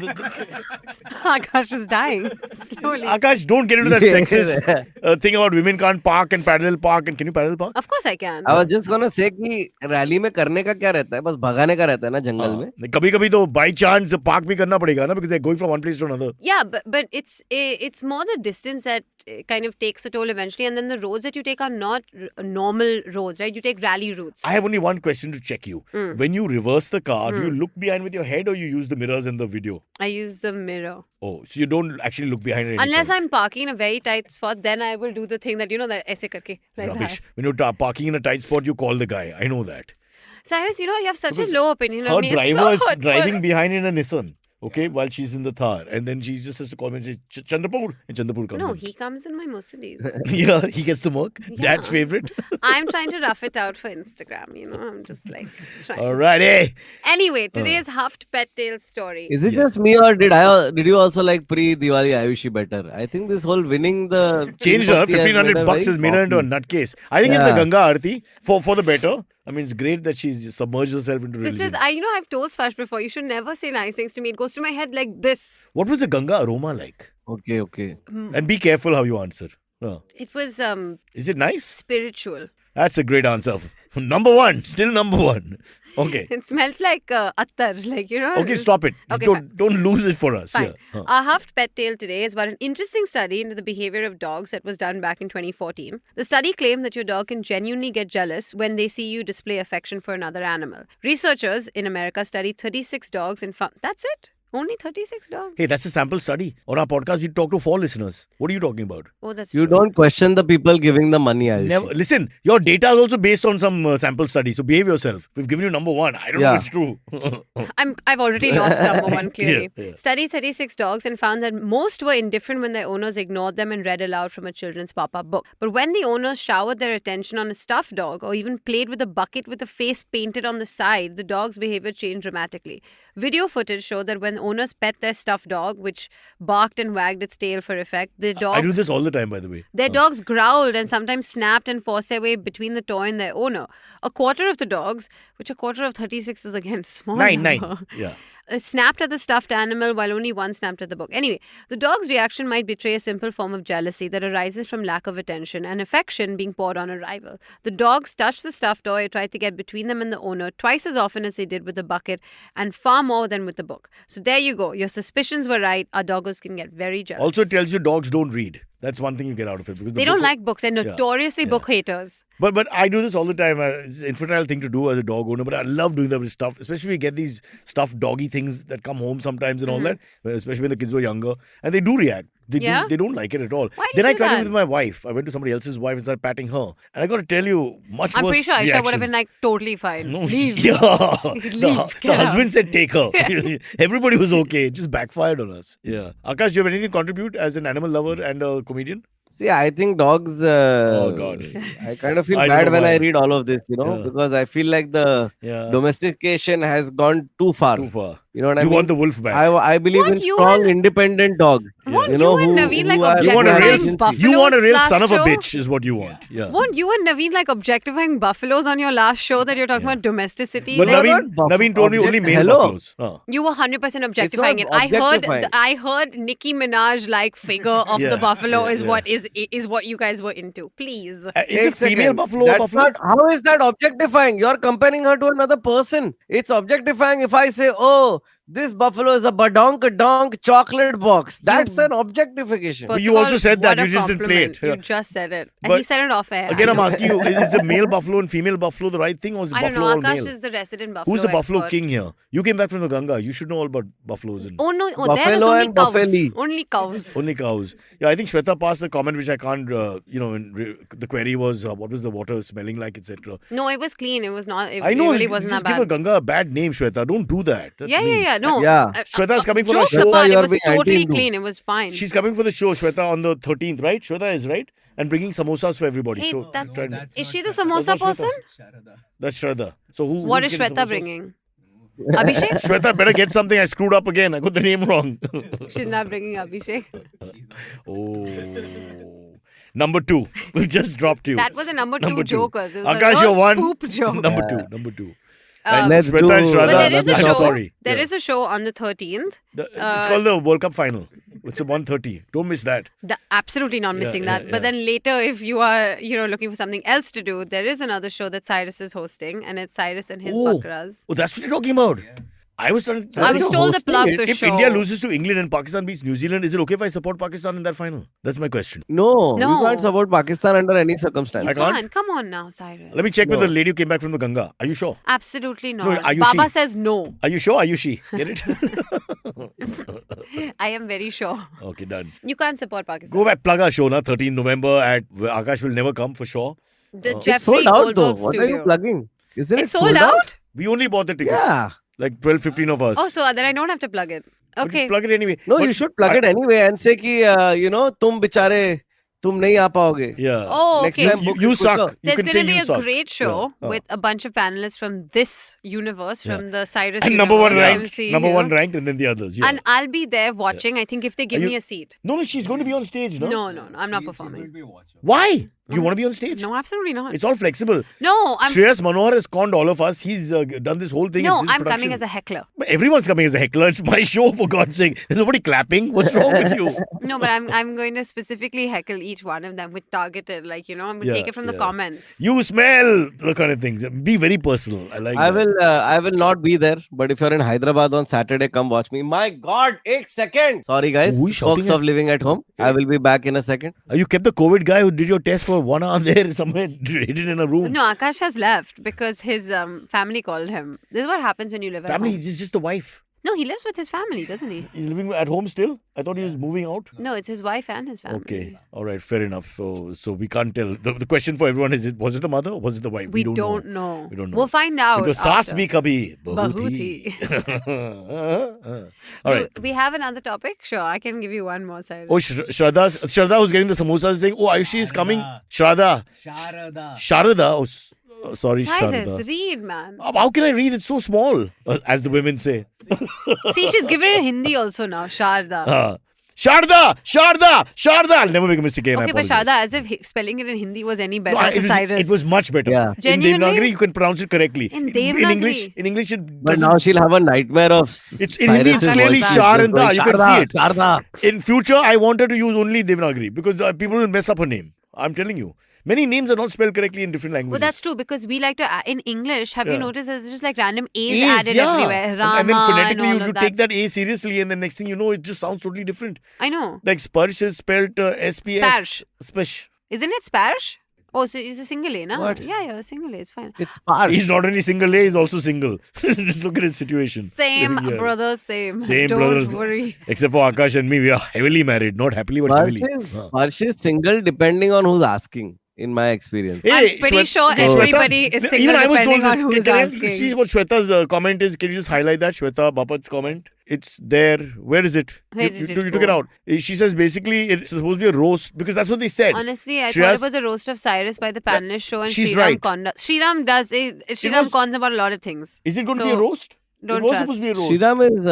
Akash is dying slowly. Akash, don't get into that sexist thing about women can't park and parallel park. And can you parallel park? Of course I can. I was just gonna say कि rally में करने का क्या रहता है बस भगाने का रहता है ना जंगल में कभी कभी तो by chance park भी करना पड़ेगा ना because they're going from one place to another. Yeah, but it's more the distance that kind of takes a toll eventually, and then the roads that you take are not normal roads, right? You take rally routes. I have only one question to check you. When you reverse the car, do you look behind with your head or you use the mirrors in the video? I use the mirror. Oh, so you don't actually look behind at any Unless point. I'm parking in a very tight spot, then I will do the thing that that aise karke like Rubbish. that. When you're parking in a tight spot, you call the guy. I know that. Cyrus, you have such a low opinion Her of me. It's driver so is hurtful. driving behind in a Nissan. Okay, while she's in the Thar, and then she just has to call me and say, Chandrapur, and Chandrapur comes No, in. he comes in my Mercedes. Yeah, he gets the mark. Yeah. Dad's favorite. I'm trying to rough it out for Instagram, I'm just like trying. Alright, hey. Anyway, today's HUFT pet tail story. Is it Yes. just me or did you also like pre Diwali Ayushi better? I think this whole winning the Changed her. 340 has made 1,500 her bucks very has made her into a cocky. nutcase. I think it's the Yeah. Ganga Aarti for the better. I mean, it's great that she's submerged herself into This religion. is, I've told Swash before, you should never say nice things to me. It goes to my head like this. What was the Ganga aroma like? Okay. And be careful how you answer. It was Is it nice? spiritual. That's a great answer. Number one. Still number one. Okay. It smelled like attar, Okay, stop it. Okay, Don't lose it for us. Fine. Yeah. Our HUFT Pet Tale today is about an interesting study into the behavior of dogs that was done back in 2014. The study claimed that your dog can genuinely get jealous when they see you display affection for another animal. Researchers in America studied 36 dogs and found... That's it? Only 36 dogs. Hey, that's a sample study. On our podcast, we talk to 4 listeners. What are you talking about? Oh, that's You true. don't question the people giving the money, Ayushi. Never. Listen, your data is also based on some sample study. So behave yourself. We've given you number 1. I don't know if it's true. I've already lost number 1 clearly. Yeah. Studied 36 dogs and found that most were indifferent when their owners ignored them and read aloud from a children's pop-up book. But when the owners showered their attention on a stuffed dog or even played with a bucket with a face painted on the side, the dog's behavior changed dramatically. Video footage showed that when owners pet their stuffed dog, which barked and wagged its tail for effect, the dogs... I do this all the time, by the way. Their dogs growled and sometimes snapped and forced their way between the toy and their owner. A quarter of the dogs, which a quarter of 36 is again small. 9. Yeah. Snapped at the stuffed animal while only one snapped at the book. Anyway, the dog's reaction might betray a simple form of jealousy that arises from lack of attention and affection being poured on a rival. The dogs touched the stuffed toy, tried to get between them and the owner twice as often as they did with the bucket and far more than with the book. So there you go. Your suspicions were right. Our doggos can get very jealous. Also, it tells you dogs don't read. That's one thing you get out of it. Because they don't like books. They're notoriously book haters. But I do this all the time. It's an infantile thing to do as a dog owner. But I love doing that with stuff. Especially when you get these stuffed doggy things that come home sometimes and all that. Especially when the kids were younger. And they do react. They don't like it at all. Why do Then you I do tried that? it with my wife. I went to somebody else's wife and started patting her. And I got to tell you, much I'm worse pretty sure Aisha reaction. would have been like totally fine. No, Leave. yeah. Leave. The Get out. husband said take her. Everybody was okay. It just backfired on us. Yeah. Akash, do you have anything to contribute as an animal lover and a comedian? See, I think dogs. Oh, God. I kind of feel I don't bad know when why. I read all of this, because I feel like the domestication has gone too far. Too far. You know what I You mean? want the wolf back. I believe Won't in you strong, and- independent dogs. Won't You you know, and who- Naveen who like are- You want a objectifying real, buffaloes you want a real last son of a show? bitch is what you want. Yeah. Won't you and Naveen like objectifying buffaloes on your last show that you're talking about domesticity? But Like, Naveen told me only male Hello. buffaloes. you were 100% objectifying it. not objectifying. I heard Nicki Minaj like figure of Yeah, the buffalo yeah, is yeah. what is what you guys were into. Please. Is एक a female second. buffalo a That's buffalo? not- how is that objectifying? You're comparing her to another person. It's objectifying if I say, oh, this buffalo is a badonk chocolate box. That's an objectification. But First you of all, also said that. what a You just didn't play compliment. it. Yeah. You just said it. And But he said it off air. Again, I I'm know. asking you, is the male buffalo and female buffalo the right thing or is I don't buffalo know. all Aakash male? is the resident buffalo Who's the buffalo expert. king here? You came back from the Ganga. You should know all about buffaloes. And Oh no, there is Buffalo only and cows. buffalo. Only cows. Only cows. Yeah, I think Shweta passed a comment which I can't, the query was, what was the water smelling like, etc. No, it was clean. It was not. It I know, really you wasn't just that give a bad. Ganga a bad name, Shweta. Don't do that. That's mean. Yeah. No. Yeah. Shweta is coming for a jokes show. apart, You it are was being totally anti-Hindu. clean. It was fine. She's coming for the show, Shweta, on the 13th, right? Shweta is right. And bringing samosas for everybody. Hey, So that's- try and- Is she the That's samosa not Shweta. person? That's Shraddha. So What who's is getting Shweta samosas? bringing? Abhishek? Shweta better get something. I screwed up again. I got the name wrong. She's not bringing Abhishek. Oh. Number 2. We've just dropped you. That was a number Number 2 two. jokers. It was Akash, a you're real one. poop joke. Number 2. Um, Let's Shweta and do- Shraddha. But there is a I'm show. sorry. There Yeah. is a show on the 13th. It's called the World Cup final. It's at 1:30. Don't miss that. Absolutely not missing yeah, that. But then later, if you are, looking for something else to do, there is another show that Cyrus is hosting, and it's Cyrus and his Bakras. Oh, that's what you're talking about. I was trying to. I was you're told to hosting plug it. the If show. India loses to England and Pakistan beats New Zealand, is it okay if I support Pakistan in that final? That's my question. No, No. you can't support Pakistan under any circumstance. I can't? Fine. Come on now, Cyrus. Let me check with No. the lady who came back from the Ganga. Are you sure? Absolutely not. Ayushi. Baba says no. Are you sure? Ayushi? Get it? I am very sure. Okay, done. You can't support Pakistan. Go back, plug our show now. 13 November at Akash will never come for sure. The It's Jeffrey sold out though. Goldberg What are you studio. plugging? Isn't It's it sold out? We only bought the tickets. Yeah. Like 12, 15 of us. Oh, so then I don't have to plug it. But Okay. you plug it anyway. No, But you should plug it anyway and say कि तुम बेचारे तुम नहीं आ पाओगे. Yeah. Oh, Next okay. time book You it quicker. suck. You There's can going say to be you a suck. great show Yeah. with a bunch of panelists from this universe, from the Cyrus And universe. number one ranked. MC, Number you one know. ranked and then the others. Yeah. And I'll be there watching, I think, if they give Are you- me a seat. No, she's going to be on stage, no? No, I'm not performing. Why? You want to be on stage? No, absolutely not. It's all flexible. No, I'm Shreyas Manohar has conned all of us. He's done this whole thing. no, It's his I'm production. coming as a heckler. But everyone's coming as a heckler. It's my show, for God's sake. There's nobody clapping. What's wrong with you? No, but I'm going to specifically heckle each one of them with targeted, I'm going to Yeah, take it from the yeah. comments. You smell the kind of things. Be very personal. I like I that. I will not be there, but if you're in Hyderabad on Saturday, come watch me. My God, एक second. Sorry guys, Who is shouting perks at- of living at home. I will be back in a second. You kept the COVID guy who did your test for 1 hour there somewhere, hidden in a room. No, Akash has left because his family called him. This is what happens when you live at Family home. is just the wife. No, he lives with his family, doesn't he? He's living at home still? I thought he was moving out. No, it's his wife and his family. Okay. All right. Fair enough. So we can't tell. The question for everyone is, was it the mother or was it the wife? We don't know. We don't know. We'll find out. Because saas after. bhi kabhi Bahuti. All right. We have another topic? Sure, I can give you one more side. Oh, Shraddha who's getting the samosas is saying, oh, Ayushi is coming. Sharada. Oh, sorry, Cyrus, Sharada. read, man. How can I read? It's so small, as the women say. See, she's given it in Hindi also now. Sharda. Sharda. I'll never make a mistake again. Okay, but Sharda, as if spelling it in Hindi was any better for it Cyrus. was much better. Yeah. In Genuinely? Devanagari, you can pronounce it correctly. In In Devanagari? English, it But doesn't- now she'll have a nightmare of It's in Hindi, it's clearly Shar and Da. You can see it. Sharda. In future, I want her to use only Devanagari because people will mess up her name. I'm telling you. Many names are not spelled correctly in different languages. Well, that's true because we like to, in English, have you Yeah. noticed there's just like random A's A's, added yeah. everywhere? Rama And then phonetically, all you of that. take that A seriously, and then next thing you know, it just sounds totally different. I know. Like Sparsh is spelled SPS. Sparsh. Spash. Isn't it Sparsh? Oh, so it's a single A, no? What? Yeah, single A, it's fine. It's Parsh. He's not only single A, he's also single. Just look at his situation. Same, Yeah. brother, same. Same Don't brothers. worry. Except for Aakash and me, we are heavily married. Not happily, but heavily. Parsh is single depending on who's asking, in my experience. I'm pretty sure everybody is single even I was depending told on this. who's Can I asking. see what Shweta's comment is? Can you just highlight that? Shweta Bapat's comment. It's there. Where is it? Where You did it took it go? out. She says basically it's supposed to be a roast because that's what they said. Honestly, I thought Shreyas- it was a roast of Cyrus by the panelist show and she's Shriram right. Konda. Shriram does it. Shriram was- cons about a lot of things. Is it going to be So, a roast? Don't it was trust. supposed to be a roast. Shriram is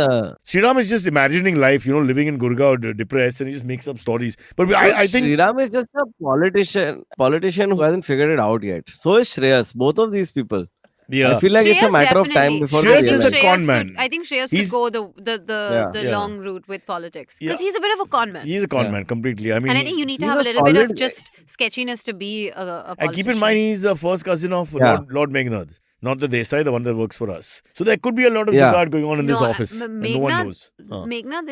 Shriram is just imagining life, living in Gurgaon, depressed, and he just makes up stories. But I think Shriram is just a politician who hasn't figured it out yet. So is Shreyas. Both of these people. yeah. I feel like it's a Shreyas matter of definitely. time before Shreyas they is realize. a con man. I think Shreyas He's- could go the Yeah. long route with politics because Yeah. he's a bit of a con man. He's a con Yeah. man completely. I mean, And I think you need to he's have a a little bit of solid- just sketchiness to be a and politician. keep in mind he's a first cousin of Yeah. Lord Meghnad. Not the Desai, the one that works for us. So there could be a lot of Yeah. jugaad going on in this No, office. And no one knows. Meghnad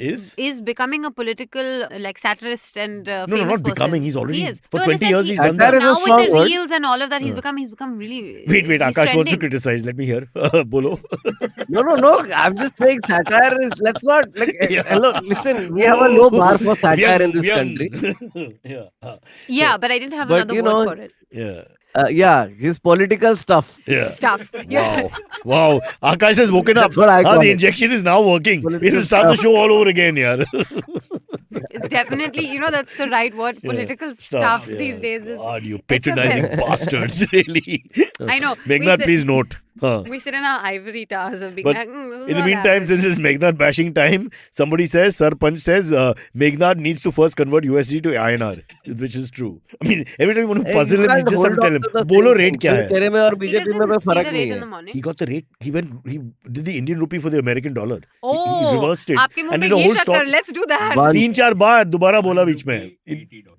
Is? is becoming a political like satirist and No, famous not person. becoming. He's already He is. for No, in the 20 sense years he- he's Satire done that. is a now strong with the word. reels and all of that, he's become really. Wait, he's Aakash wants to trending. criticize. Let me hear. Bolo. No. I'm just saying satire is. Let's not. Yeah. Hello, listen. We have a low bar for satire in this country. yeah. Yeah, but I didn't have But, another you word know, for it. Yeah. His political stuff. Yeah. Stuff. Yeah. Wow. Aakash has woken up. That's what I call The it. injection is now working. We Political will start the stuff. show all over again, yaar. It's definitely, that's the right word. Yeah. Political stuff Yeah. these days is. God, you it's a patronizing bit- bastards, really. I know. We Meghnad, sit- please note. Huh. We sit in our ivory towers of being But like, this is In the not meantime, happening." since it's Meghnad bashing time, somebody says, Sarpanch says, Meghnad needs to first convert USD to INR, which is true. I mean, every time you want to puzzle him, you just have to tell him, Bolo rate kya hai? तेरे में और He BJP doesn't में कोई see फर्क the नहीं rate in है. the morning. He got the rate. He did the Indian rupee for the American dollar. He Oh, reversed it. आपके मुंह And में did a ये whole शक्कर. stock. Let's do that. One- 3-4 बार दोबारा बोला बीच में.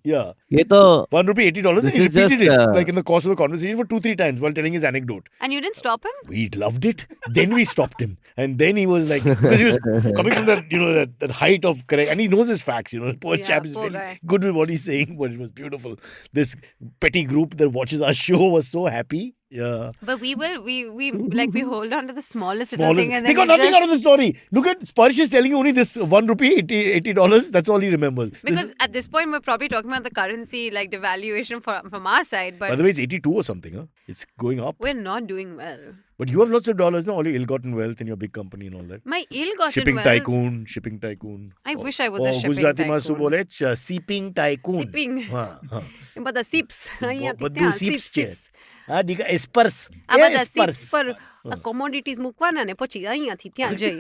Yeah. ये तो ₹1 $80. This He is just, repeated it like in the course of the conversation for 2-3 times while telling his anecdote. And you didn't stop him? We loved it. Then we stopped him. And then he was like, because he was coming from that, that height of correct, and he knows his facts, the poor Yeah, chap is poor really guy. good with what he's saying, but it was beautiful. This petty group that watches our show was so happy. Yeah. But we hold on to the smallest little Smallest. thing and They then got we nothing just- out of the story. Look at Sparsh is telling you only this ₹1, $80. That's all he remembers. This Because is- at this point we're probably talking about the currency like devaluation from our side, by but the way, it's 82 or something. Huh? It's going up. we're not doing well. But you have lots of dollars, no? All your ill-gotten wealth in your big company and all that. My ill-gotten Shipping wealth. tycoon. I wish I was a shipping Gujarati માં શું tycoon. બોલે છે? Sipping tycoon. Sipping. હા, હા. એ બધા sips. અહીંયાથી બધું ત્યાં, sips sips, છે. sips. હા, દીકા, Espers. આ Yeah, બધા Espers. sips પર commodities મૂકવાના ને પછી અહીંયાથી ત્યાં જઈ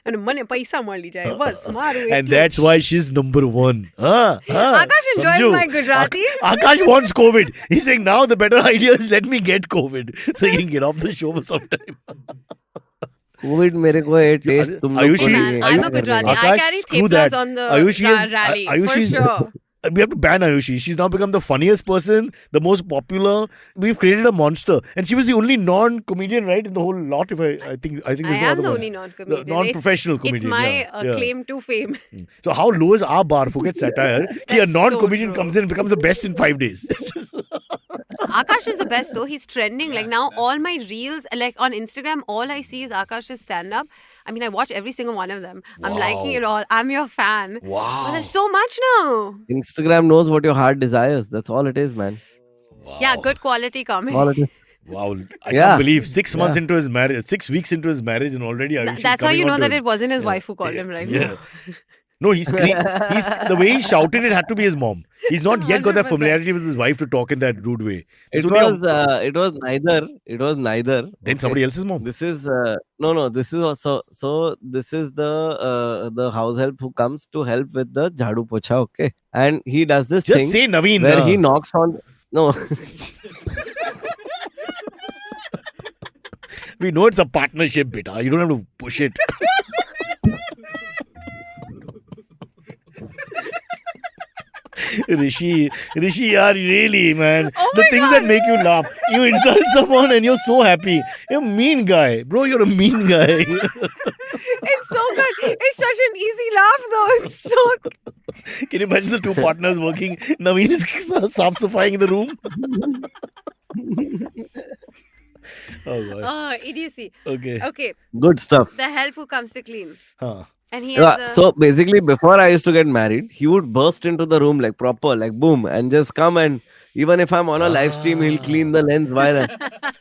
અને મને પૈસા મળી જાય બસ મારું And એટલું. that's why she's number one. Aakash enjoys સમજુ? my Gujarati. Akash wants COVID. He's saying now the better idea is let me get COVID so he can get off the show for some time. Covid मेरे को ये test तुम लोग को आयुषी, नहीं है, I'm क्या a करने Gujarati. का? I Akash, carry screw theplas that. on the Ayushi is- rally Ayushi is- for sure. We have to ban Ayushi. She's now become the funniest person, the most popular. We've created a monster, and she was the only non-comedian, right, in the whole lot. If I think I there's no am other the one. only non-comedian. Non-professional It's comedian. my yeah. claim to fame. So how low is our bar? Forget satire. Ki a That's so non-comedian true. comes in and becomes the best in 5 days. Akash is the best though. He's trending. Like now, all my reels, like on Instagram, all I see is Akash's stand-up. I mean, I watch every single one of them. I'm liking it all. I'm your fan. Wow. But there's so much now. Instagram knows what your heart desires. That's all it is, man. Wow. Yeah, good quality comedy. All it is. Wow. I Yeah. can't believe 6 months into his marriage, 6 weeks into his marriage, and already Ayush is That's how coming you know on that to it wasn't his Yeah. wife who called him, right? Yeah. No, he's clean. He's the way he shouted, it had to be his mom. He's not yet got that 100%. familiarity with his wife to talk in that rude way. It's It only was neither. It was neither. then Okay. somebody else's mom. This is no. This is also so. This is the house help who comes to help with the jhadu pocha. Okay, and he does this Just thing say Navin. where he knocks on. No, We know it's a partnership, beta. You don't have to push it. Rishi, yaar, really, man. Oh The my things God. that make you laugh. You insult someone and you're so happy. You're a mean guy. Bro, you're a mean guy. It's so good. It's such an easy laugh though. It's so Can you imagine the two partners working? Naveen is saaf-safying in the room. Oh, God. idiocy. Okay. Okay, good stuff. the help who comes to clean. Huh. And he Yeah, has a... so basically, before I used to get married, he would burst into the room like proper, like boom, and just come and even if I'm on a live stream, he'll clean the lens while.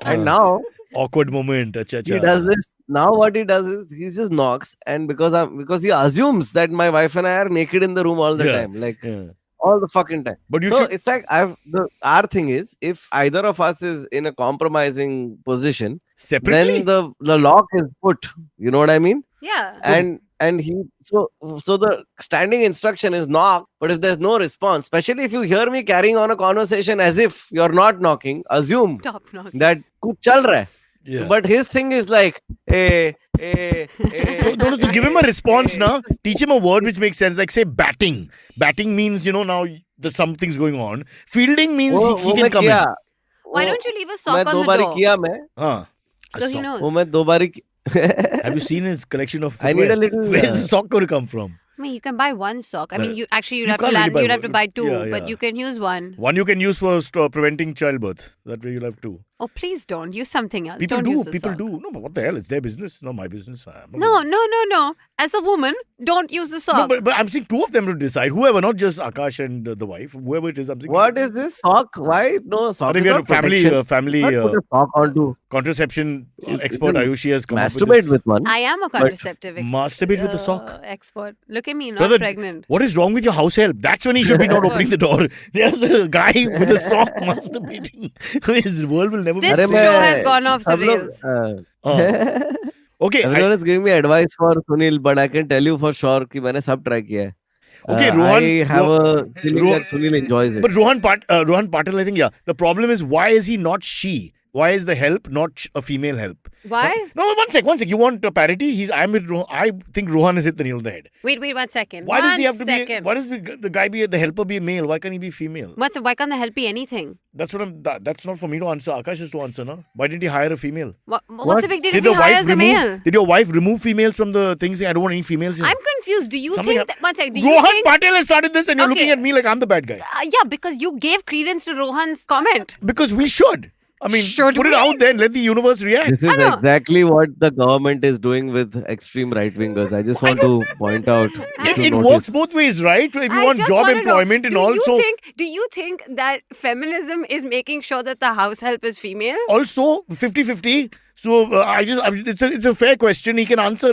And now Awkward moment. Acha, he acha. does this. Now what he does is he just knocks, and because he assumes that my wife and I are naked in the room all the Yeah. time, like Yeah. all the fucking time. But you So should. it's like our thing is if either of us is in a compromising position, Separately? then the lock is put. You know what I mean? Yeah. And he so the standing instruction is knock, but if there's no response, especially if you hear me carrying on a conversation as if you're not knocking, assume Stop knocking. that kuch chal raha hai. Yeah. But his thing is like So, no, to give him a response now, teach him a word which makes sense. Like say batting. Batting means, now there's something's going on. Fielding means he can come in. Why don't you leave a मैं sock on दो the बारी door? किया मैं Huh. So he knows. वो मैं दो बारी Have you seen his collection of I need footwear? a little Where's the sock going to come from? I mean, you can buy one sock. I mean, you'd have to you can't really land. buy You'd have to one. buy two, Yeah, but yeah. you can use one. One you can use for preventing childbirth. That way you'll have two. Oh, please don't use something else. People don't do. use the People sock. do. No, but what the hell? It's their business. It's not my business. No. As a woman, don't use the No, sock. but I'm saying two of them to decide. Whoever, not just Akash and the wife. Whoever it is, I'm saying. What is this sock? Why no sock? If Is you're not a family, protection. family Not put a sock onto contraception expert can Ayushi has come up with masturbate this. with one. I am a contraceptive Masturbate with the sock. expert. Look at me, not Brother, pregnant. What is wrong with your house help? That's when he should be not opening the door. There's a guy with a sock masturbating. His world will never This be अरे the show same. has gone off the सब लोग, rails. Okay, everyone is giving me advice for Sunil, but I can tell you for sure कि मैंने सब try किया है. Okay, Rohan- I have a feeling Ro- that Sunil enjoys it. but Rohan Patil, I think, yeah. The problem is, why is he not she? Why is the help not a female help? Why? No, one sec. You want parity? I'm with Rohan. I think Rohan has hit the nail on the head. Wait 1 second. Why does he have to be? Second. Why does the guy be the helper be a male? Why can't he be female? Why can't the help be anything? That's what I'm. That's not for me to answer. Akash is to answer, no? Why didn't he hire a female? What's the big deal if Did he the wife hires a male? Did your wife remove females from the things? I don't want any females here. I'm confused. Do you Something think that, 1 second. Do you Rohan think Patil has started this, and you're Okay. looking at me like I'm the bad guy. yeah, because you gave credence to Rohan's comment. Because we should. I mean, Should put it we? out there and let the universe react. This is know. exactly what the government is doing with extreme right wingers. I just want to point out. if you It notice. works both ways, right? If you I want just job wanna know, employment and also do you think that feminism is making sure that the house help is female? also 50-50. So it's a fair question. He can answer.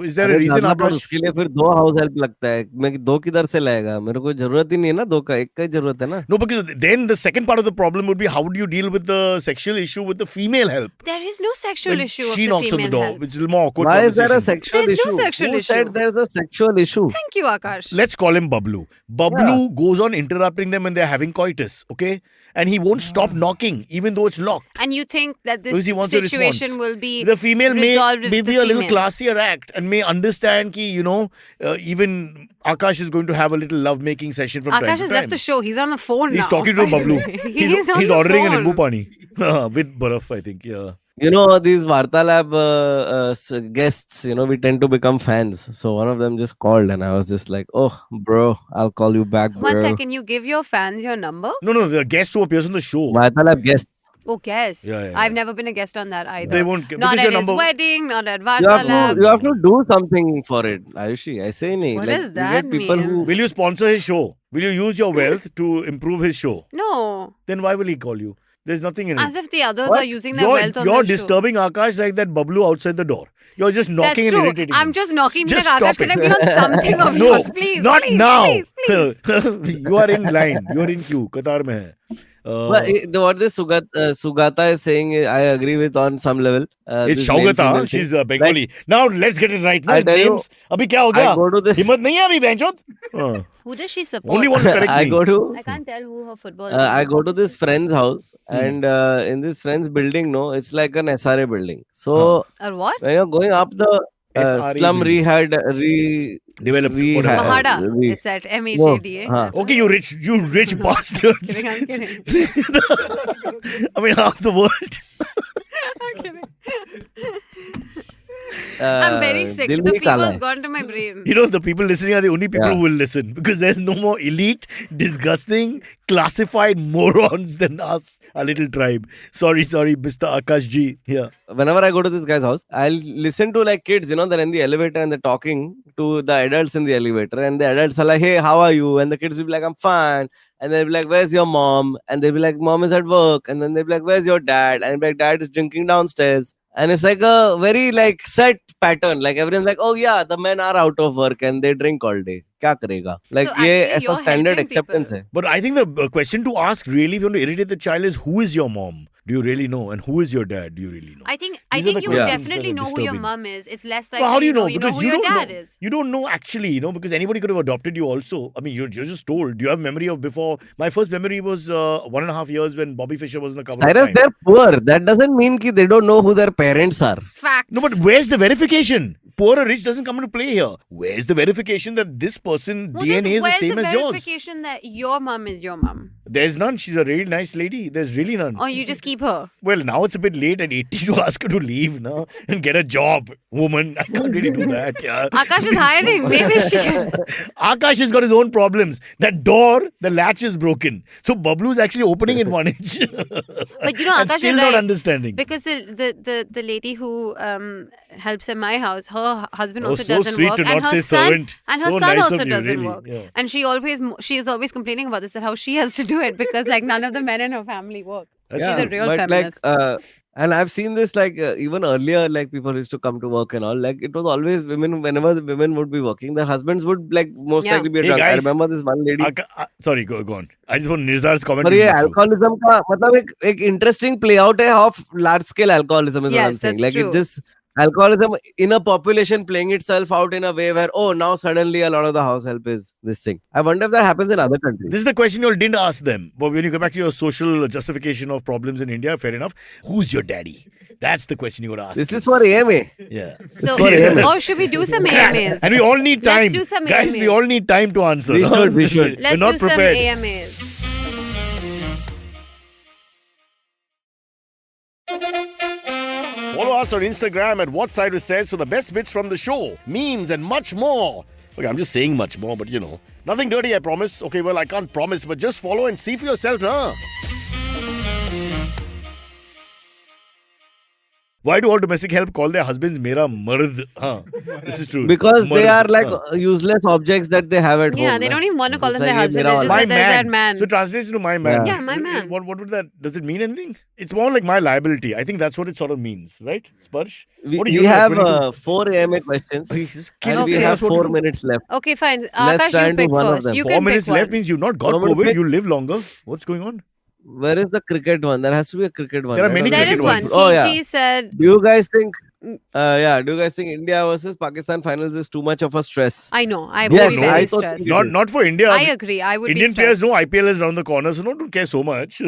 Is there a अरे reason? दादा, पर Akash? उसके लिए फिर दो house help लगता है. मैं दो किधर से लाएगा? मेरे को जरूरत ही नहीं है ना दो का, एक का ही जरूरत है ना. No, because then the second part of the problem would be how do you deal with the sexual issue with the female help? There is no sexual When issue of she the knocks on female the door, help. which is a little more awkward. Why is there a conversation. sexual There's issue? no sexual Who issue. said there's a sexual issue? Thank you, Akash. Let's call him Bablu. Bablu goes on interrupting them when they're having coitus, okay? And he won't stop knocking even though it's locked. And you think that this Because he wants a situation response. will be The female may resolved with be the a little female. classier act and may understand ki, even Akash is going to have a little love-making session from time Akash to has time. left the show. He's on the phone He's now. talking to by the Bablu. way. He's on he's the ordering phone. an Nimbu Pani with barf, I think. Yeah. You know, these Vartalab guests, you know, we tend to become fans. So one of them just called and I was just like, oh, bro, I'll call you back, bro. 1 second, you give your fans your number? No, the guest who appears on the show. Vartalab guests. Oh, guests. Yeah. I've never been a guest on that either. They won't Not because at your his number. wedding, not at You Vartalab. have to do something for it, Ayushi. I say nahi. What Like, does we that get people mean? who Will you sponsor his show? Will you use your wealth to improve his show? No. Then why will he call you? There's nothing in As it. if the others What? are using their wealth on You're their show. disturbing Akash like that Bablu outside the door. You're just knocking That's and true. irritating I'm him. just knocking. Just Like, Akash, stop can I it. be on something of No, yours? Please, not please, now. Please, please. You are in line. You are in queue. Qatar mein hai. But what this Sugata is saying, I agree with on some level. It's this male-female Shaugata. thing. She's Bengali. Now let's get it right. I tell you, Names. Abhi kya ho I gaya? go to this. हिम्मत नहीं है अभी बेंचोद. Who does she support? Only one to correct I me. go to I can't tell who her football I team go is. to this friend's house, and in this friend's building, no, it's like an SRA building. So Or what? when you're going up the SRA slum building. rehab, whatever. Mahada. re- It's at MHADA. हाँ. Okay, you rich bastards. kidding, I'm kidding. I mean, half the world. I'm kidding. I'm very sick. दिल The भी काला fever's है. gone to my brain. You know, the people listening are the only people Yeah. who will listen because there's no more elite, disgusting, classified morons than us, our little tribe. Sorry, Mr. Akash Ji. Yeah. Whenever I go to this guy's house, I'll listen to like kids, you know, they're in the elevator and they're talking to the adults in the elevator, and the adults are like, hey, how are you? And the kids will be like, I'm fine. And they'll be like, where's your mom? And they'll be like, mom is at work. And then they'll be like, where's your dad? And they'll be like, dad is drinking downstairs. And it's like a very like set pattern. Like everyone's like, oh yeah, the men are out of work and they drink all day. क्या करेगा? Like So ये actually ऐसा you're standard helping acceptance people. है. But I think the question to ask really, if you want to irritate the child, is who is your mom? Do you really know? And who is your dad? Do you really know? I think These are the you questions that definitely are know who your disturbing. mom is. It's less like Well, how do you know? you know Because who you your don't dad know. is. You don't know actually, you know, because anybody could have adopted you also. I mean, you're just told. Do you have memory of before? My first memory was 1.5 years when Bobby Fischer was in the cover. of Cyrus, Time. they're poor. That doesn't mean कि they don't know who their parents are. Facts. No, but where's the verification? Poor or rich doesn't come into play here. Where's the verification that this person DNA is the where's same the as yours? verification that your mom is your mom? There's none. She's a really nice lady. There's really none. Or you just keep her? Well, now it's a bit late at 80 to ask her to leave now and get a job, woman. I can't really do that. Yeah. Akash is hiring. Maybe she can. Akash has got his own problems. That door, the latch is broken. So Bablu is actually opening in 1 inch. But you know, and Akash still is not right. understanding. Because the lady who helps in my house, her husband Oh, also so doesn't sweet work, to and not her say son servant. and her So son nice also of you, doesn't really. work. Yeah. And she is always complaining about this, that how she has to do it because like none of the men in her family work. That's She's true. a real but feminist. like and I've seen this like even earlier, like people used to come to work and all, like it was always women. Whenever the women would be working, their husbands would like most Yeah. likely be a Hey, drunk. I guys. remember this one lady. Sorry, go on. I just want Nizar's comment. पर to ये this too. alcoholism का मतलब एक interesting play out है of large scale alcoholism is what Yes, I'm saying. that's Like true. it just alcoholism in a population playing itself out in a way where now suddenly a lot of the house help is this thing. I wonder if that happens in other countries. This is the question you all didn't ask them. But when you go back to your social justification of problems in India, fair enough. Who's your daddy? That's the question you got to ask. This please. is for AMA. Yeah. So, for AMAs. or should we do some AMAs? And we all need Let's time. do some Guys, we AMAs. all need time to answer. We should. Let's We're not do prepared. some AMAs. Follow us on Instagram at What Cyrus Says for the best bits from the show, memes, and much more. Okay, I'm just saying much more, but you know, nothing dirty, I promise. Okay, well, I can't promise, but just follow and see for yourself, huh? Why do all domestic help call their husbands Mera Mard? Huh. This is true. Because they Mard, are like huh. useless objects that they have at home. Yeah, they don't even want to call It's them their like, husband. "Ye They mera just wala." say they're their man. So translation to my man. Yeah, my man. What would that? Does it mean anything? It's more like my liability. I think that's what it sort of means, right? Sparsh? What do We you know, have 22? 4 AMA questions Just and we Okay. have 4 minutes left. Okay, fine. Let's Akash, try you and do pick one of first. them. You 4 can minutes pick left one. means you've not got I'm gonna COVID. pick- You live longer. What's going on? Where is the cricket one? There has to be a cricket one. There are right? many Or There cricket is one. ones. Oh, yeah. She said, Do you guys think? Do you guys think India versus Pakistan finals is too much of a stress? I know. I Yes, would be no. very I thought stressed. you- Not for India. I agree. I would Indian be players stressed. know IPL is around the corner, so don't care so much.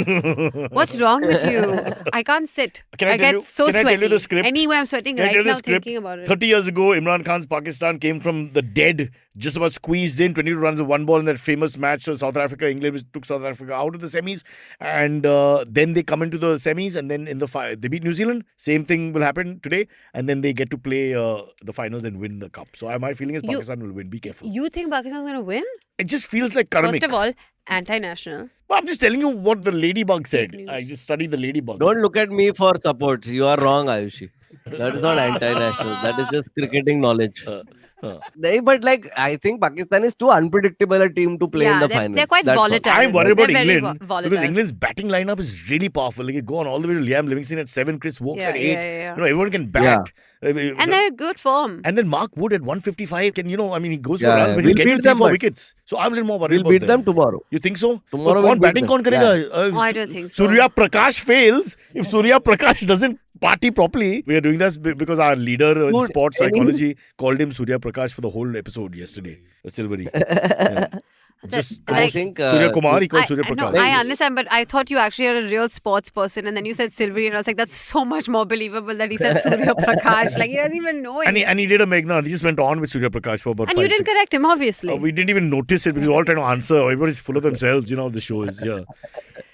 What's wrong with you? I can't sit. Can I tell get you- so can I sweaty. tell you the script? Anyway, I'm sweating Can I right tell you the now script? thinking about it. 30 years ago, Imran Khan's Pakistan came from the dead just about squeezed in 22 runs of one ball in that famous match. So South Africa, England took South Africa out of the semis, and then they come into the semis, and then in the they beat New Zealand. Same thing will happen today, and then they get to play the finals and win the cup. So my feeling is Pakistan will win. Be careful. You think Pakistan's going to win? It just feels like karmic. First of all, anti-national. Well, I'm just telling you what the ladybug said. news. I just studied the ladybug. Don't look at me for support. You are wrong, Ayushi. That is not anti-national. That is just cricketing knowledge. But like, I think Pakistan is too unpredictable a team to play in the finals. They're quite That's all. volatile. I'm worried about They're very England volatile. because England's batting lineup is really powerful. Like, you go on all the way to Liam Livingstone at 7, Chris Wokes at 8. Yeah. You know, everyone can bat. And they're good form. And then Mark Wood at 155 can, he goes for Yeah, runs, but we'll he'll get beat you 3 them, 4 but wickets. So I'm a little more worried We'll about beat them tomorrow. You think so? Tomorrow So we'll कौन beat batting them. कौन करेगा? I don't think so. Surya Prakash fails. If Surya Prakash doesn't party properly, we are doing this because our leader in Dude, sports psychology called him Surya Prakash for the whole episode yesterday. Silvery. Yeah. Just I think Surya Kumar, he called Surya No, Prakash. I understand, but I thought you actually are a real sports person, and then you said Silvery, and I was like, that's so much more believable that he said Surya Prakash. Like, he doesn't even know it. And he did a Meghna. He just went on with Surya Prakash for about And 5, you didn't 6. correct him, obviously. We didn't even notice it because we were all trying to answer. Everybody's full of themselves, the show is. Yeah.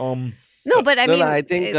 No, but I mean, I think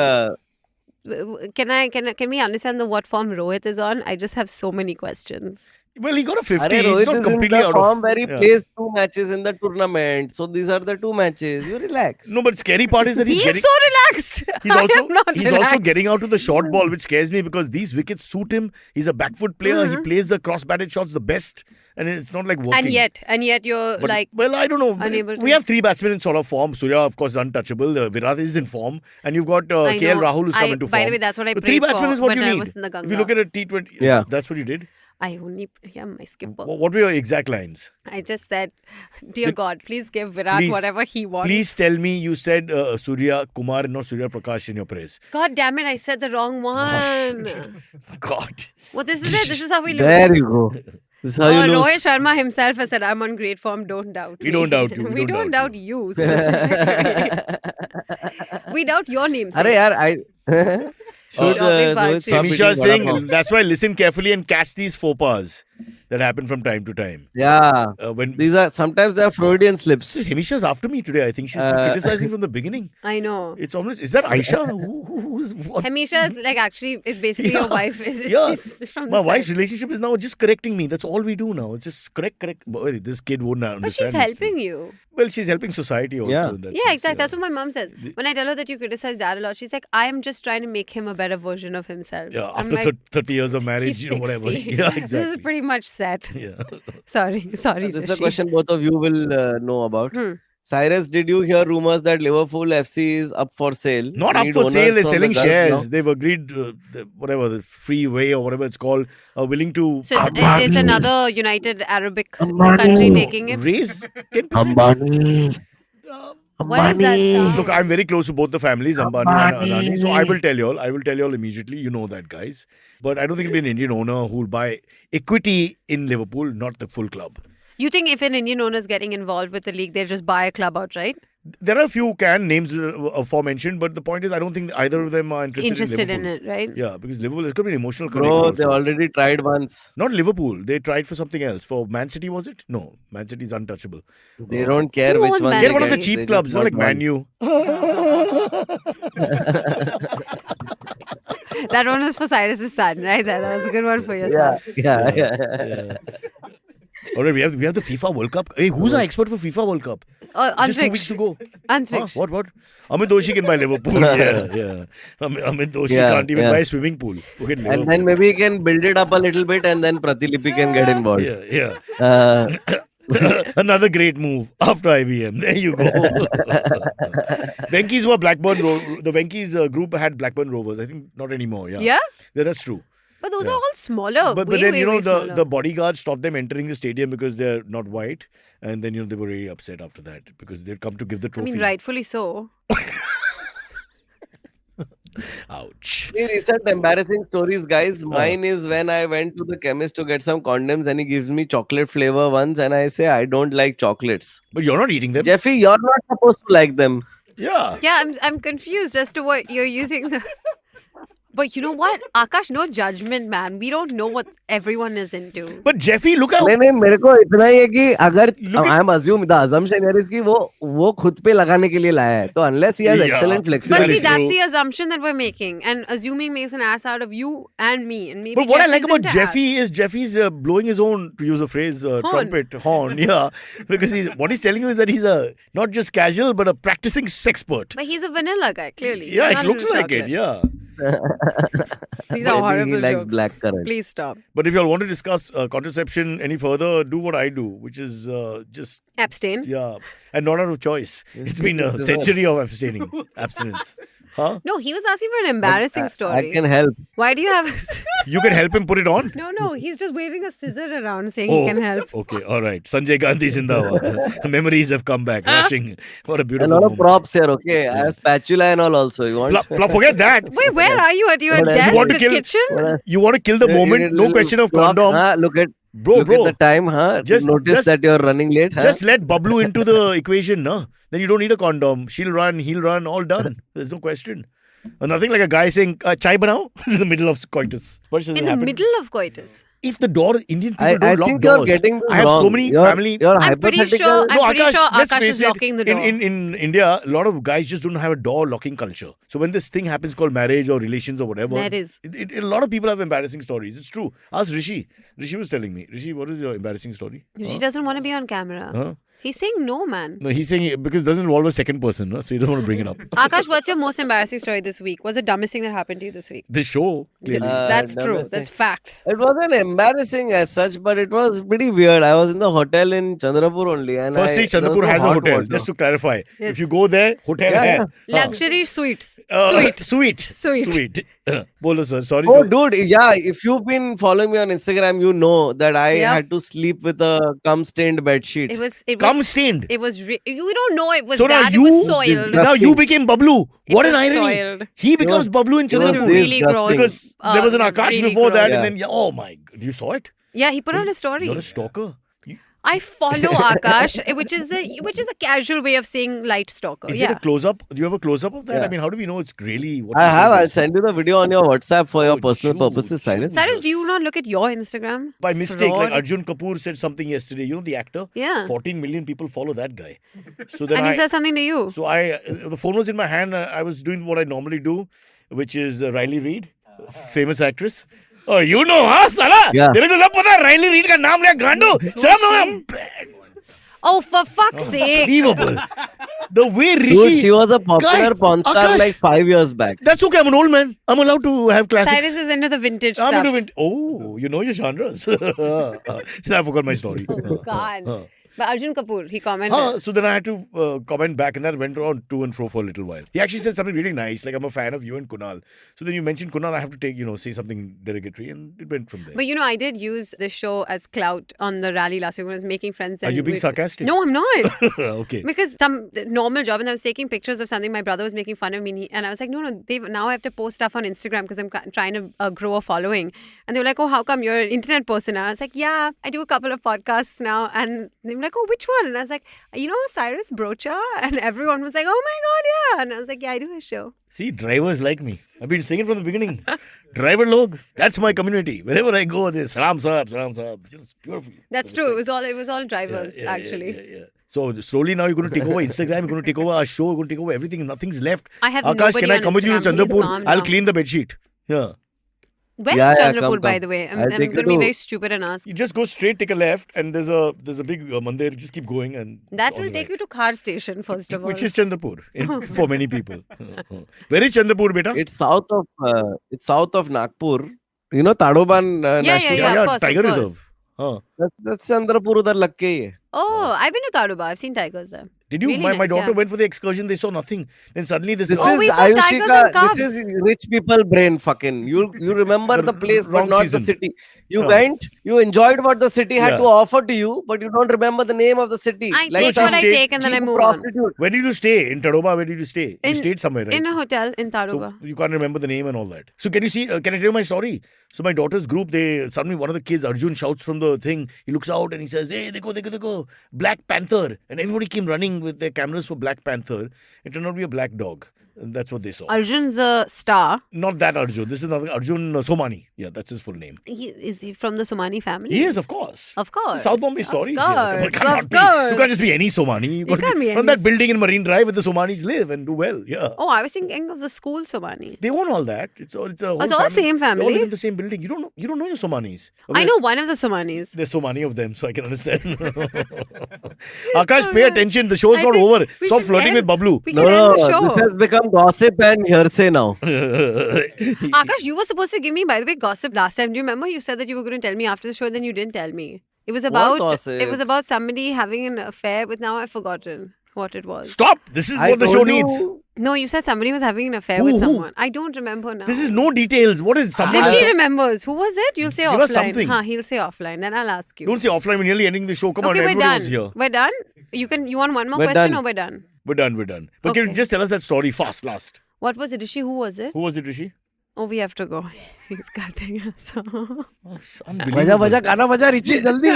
can we understand what form Rohit is on? I just have so many questions. Well, he got a 50. Rohit He's not is in completely the out form of where he plays 2 matches in the tournament. So these are the 2 matches. You relax. No, but scary part is that he's He's getting. so relaxed. He's I also am not he's relaxed. also getting out to the short ball, which scares me because these wickets suit him. He's a back foot player. He plays the cross batted shots the best, and it's not like working. And yet you're But, like, well, I don't know. unable We to- have 3 batsmen in sort of form. Surya, of course, is untouchable. Virat is in form, and you've got I KL know. Rahul who's come into form. By the way, that's what I So prayed 3 batsmen for is what when you I need. was in the Ganga. If you look at a T20, Yeah. that's what you did. I only, my skipper. What were your exact lines? I just said, dear God, please give Virat Please- whatever he wants. Please tell me you said Surya Kumar and not Surya Prakash in your praise. God damn it, I said the wrong one. God. Well, this is it. This is how we lose. There you go. This is how you lose. Rohit Sharma himself has said, I'm on great form, don't doubt We me." don't doubt you. We don't doubt you. specifically. We doubt your name. Arey yaar, I should Shopping Rohit party. stop Misha eating is saying vada pav. that's why listen carefully and catch these faux pas that happen from time to time. Yeah. When These are sometimes they are Freudian slips. Himisha's after me today, I think she's criticizing from the beginning. I know. It's almost is that Aisha? Who's what? Hamisha is like actually is basically Yeah. your wife. Yeah. She's from My the wife's side. relationship is now just correcting me. That's all we do now. It's just correct. Boy, this kid won't But understand. she's helping you. Well, she's helping society also. Yeah. In that Yeah, sense, exactly. That's what my mom says. When I tell her that you criticize dad a lot, she's like, I am just trying to make him a better version of himself. Yeah, I'm after like, 30 years of marriage, he's whatever. 60. Yeah, This exactly. is pretty much set. Yeah. Sorry. This is a Rishi. question both of you will know about. Hmm. Cyrus, did you hear rumors that Liverpool FC is up for sale? Not We up need for sale. owners They're from selling the Gulf shares. now. They've agreed, the free way or whatever it's called, are willing to So it's another United Arabic country taking it. raise 10%. Ambani. What is that sound? Look, I'm very close to both the families, Ambani and Adani. So I will tell you all. I will tell you all immediately. You know that, guys. But I don't think it'll be an Indian owner who will buy equity in Liverpool, not the full club. You think if an Indian owner is getting involved with the league, they'll just buy a club outright? There are a few names aforementioned, but the point is, I don't think either of them are interested In Liverpool. it, right? Yeah, because Liverpool has got to be an emotional connection. Bro, also. they already tried once. Not Liverpool. They tried for something else. For Man City, was it? No, Man City is untouchable. They don't care Who which owns one. Man They're they one of the get. cheap They clubs, just not like want Man U. That one was for Cyrus's son, right? That was a good one for your son. Yeah. All right, we have the FIFA World Cup. Hey, who's our expert for FIFA World Cup? Just 2 weeks to go. Antriksh. Huh? What? Amit Doshi can buy Liverpool. yeah. Amit Doshi can't even buy a swimming pool. Forget Liverpool. And then maybe he can build it up a little bit and then Pratilipi can get involved. Yeah. Uh, Another great move after IBM. There you go. Venky's were Blackburn. The Venky's group had Blackburn Rovers. I think not anymore. Yeah. Yeah? That's true. But those Yeah. are all smaller. But way, then way, way the smaller. bodyguards stopped them entering the stadium because they're not white, and then they were really upset after that because they'd come to give the I trophy. mean, rightfully so. Ouch. Any recent embarrassing stories, guys. Mine is when I went to the chemist to get some condoms and he gives me chocolate flavor ones and I say I don't like chocolates. But you're not eating them. Jeffy, you're not supposed to like them. Yeah. Yeah, I'm confused as to what you're using. But you know what? Akash, no judgment, man. We don't know what everyone is into. But Jeffy, look out. नहीं मेरे को इतना ही है कि अगर Look at- I am assume the assumption here is कि वो खुद पे लगाने के लिए लाया है, तो unless he has Yeah. excellent But flexibility. see, That is that's true. the assumption that we're making. And assuming makes an ass out of you and me. And maybe But what I Jeff like about isn't Jeffy ass. is Jeffy's blowing his own, to use a phrase, Horn. trumpet horn. Yeah, because what he's telling you is that he's a not just casual but a practicing sexpert. But he's a vanilla guy, clearly. Yeah, Not it looks into like it. chocolate. Yeah. These are Maybe horrible he likes jokes. black currant. Please stop. But if you all want to discuss contraception any further, do what I do, which is just Abstain. yeah, and not out of choice. It's been a century of abstaining, abstinence. Huh? No, he was asking for an embarrassing story. I can help. Why do you have... You can help him put it on. No, he's just waving a scissor around saying Oh, he can help. Okay, all right. Sanjay Gandhi Zindabad. Memories have come back, rushing. What a A beautiful lot of moment. props here, okay? I have spatula and all also. You want? Forget that. Wait, where are you? At your What else? desk, You want to the kill- kitchen? You want to kill the moment, no question of condom. Look at Bro, look at the time, huh? Just- Notice just- that you're running late, huh? Just let Bablu into the equation, no? Then you don't need a condom. She'll run, he'll run, all done. There's no question. Nothing like a guy saying, chai banao in the middle of coitus. But it doesn't In the happen. middle of coitus. If the door, Indian people I don't lock think doors. you're getting this I have wrong. so many You're- family... You're I'm pretty hypothetical. sure- I'm pretty sure let's Aakash face is it, locking the door. In India, a lot of guys just don't have a door locking culture. So when this thing happens called marriage or relations or whatever, Marriage. a lot of people have embarrassing stories. It's true. Ask Rishi. Rishi was telling me. Rishi, what is your embarrassing story? She doesn't want to be on camera. Huh? He's saying no, man. No, he's saying because it doesn't involve a second person, no? So you don't want to bring it up. Akash, what's your most embarrassing story this week? What's the dumbest thing that happened to you this week? This show, clearly. That's true. dumbest That's thing. facts. It wasn't embarrassing as such, but it was pretty weird. I was in the hotel in Chandrapur only. And Firstly, there was Chandrapur no has a hot hotel. water. Just to clarify, Yes. if you go there, hotel Yeah, hai. yeah. Luxury suites. Sweet. Sweet. Bolo sir, sorry. Oh, to- dude, yeah. If you've been following me on Instagram, you know that I Yep. had to sleep with a cum-stained bedsheet. It was. It Cum was. stained. It was. You don't know it was So now that. you- It was soiled. Now you became Bablu. It What an was irony. soiled. He becomes Bablu in It was Chandrapur. really disgusting. gross. Because there was an Aakash really before that, gross. and then, oh my, you saw it? Yeah, he put on a story. You're a stalker. I follow Aakash, which is a casual way of saying light stalker. Is yeah. it a close up? Do you have a close up of that? Yeah. I mean, how do we know it's really what I you have. said I'll is? send you the video on your WhatsApp for your Oh, personal shoot, purposes, Cyrus. shoot. Cyrus, do you not look at your Instagram? By mistake, like Fraud. Arjun Kapoor said something yesterday. You know the actor? Yeah. 14 million people follow that guy. So then And he I, says something to you. so I, the phone was in my hand. I was doing what I normally do, which is Riley Reid, famous actress. Oh, you know, huh, Sala? Yeah. तेरे को सब पता है Riley Reid का नाम लिया गांडो. सब Oh, for fuck's sake. unbelievable. The way Rishi. Dude, she was a popular Guy, porn star Aakash. like 5 years back. That's okay. I'm an old man. I'm allowed to have classics. Cyrus is into the vintage I'm stuff. into oh, you know your genres. I forgot my story. Oh, God. But Arjun Kapoor, he commented. So then I had to comment back, and that went on to and fro for a little while. He actually said something really nice, like I'm a fan of you and Kunal. So then you mentioned Kunal, I have to take, say something derogatory, and it went from there. But I did use this show as clout on the rally last week when I was making friends. Are you being sarcastic? No, I'm not. Okay. Because some normal job, and I was taking pictures of something. My brother was making fun of me, and I was like, no. Now I have to post stuff on Instagram because I'm trying to grow a following. And they were like, oh, how come you're an internet person? And I was like, yeah, I do a couple of podcasts now. And they were like, oh, which one? And I was like, Cyrus Brocha? And everyone was like, oh my God, yeah. And I was like, yeah, I do a show. See, drivers like me. I've been saying it from the beginning. Driver log, that's my community. Wherever I go, there's salam saab. It's beautiful. That's true. It was all drivers, actually. Yeah. So slowly now you're going to take over Instagram, you're going to take over our show, you're going to take over everything. Nothing's left. I have Aakash, nobody can I on come with you to Instagram. Please Chandrapur? calm I'll down. clean the bedsheet. Yeah. Where's Yeah, Chandrapur, come, by come. the way? I'm I'll going take to you be to- very stupid and ask. You just go straight, take a left, and there's a big mandir. Just keep going, and That it's on will the take right. you to Khar station, first of all. Which is Chandrapur for many people. Where is Chandrapur, beta? It's south of Nagpur. You know Tadoban National Yeah, of course, Tiger of course. Reserve. Huh. That's Chandrapur udhar lag ke hi hai. Oh, I've been to Tadoba. I've seen tigers there. Did you? Really my nice, daughter yeah. went for the excursion. They saw nothing. Then suddenly this. This Oh, is we saw tigers and Ayushi cubs. this is rich people brain fucking. You remember the place Wrong but not season. the city. You Yeah. went, you enjoyed what the city had Yeah. to offer to you, but you don't remember the name of the city. I Like take some what I state take and then I cheap move on. prostitute. Where did you stay? In Tadoba, where did you stay? You In- stayed somewhere, right? In a hotel in So Tadoba. you can't remember the name and all that. So can you see? Can I tell you my story? So my daughter's group, they suddenly one of the kids, Arjun, shouts from the thing. He looks out and he says, "Hey, dekho, Black Panther!" And everybody came running with their cameras for Black Panther. It turned out to be a black dog. That's what they saw. Arjun's a star. Not that Arjun. This is another Arjun Somani. Yeah, that's his full name. Is he from the Somani family? He is, of course. Of course. South Bombay stories. Of course. It cannot Of be. course. You can't just be any Somani. You can't be from any that building in Marine Drive where the Somanis live and do well. Yeah. Oh, I was thinking of the school Somani. They own all that. It's a whole It's all same They all family. live in the same building. You don't know your Somanis. I know one of the Somanis. There's so many of them, so I can understand. Akash, pay attention. The show's I not think over. we Stop should flirting end. with Bablu. We No, can end the no, show. this has become gossip and hearsay now. Akash, you were supposed to give me, by the way, gossip last time. Do you remember? You said that you were going to tell me after the show, then you didn't tell me. It was about gossip? somebody having an affair, but now I've forgotten what it was. Stop. This is I what the show told needs. you- No, you said somebody was having an affair Who? with Who? someone. I don't remember now. This is no details. What is somebody? Rishi remembers. Who was it? You'll say Give offline. us something. He'll say offline. Then I'll ask you. Don't say offline. We're nearly ending the show. Come on, Okay, we're everybody done. was here. We're done. You want one more We're question done. or we're done? We're done. But can you Okay. just tell us that story fast, last? What was it, Rishi? Who was it? Who was it, Rishi? Oh, we have to go. He's cutting us off. Oh, it's बजा unbelievable. बजा गाना बजा Richie जल्दी.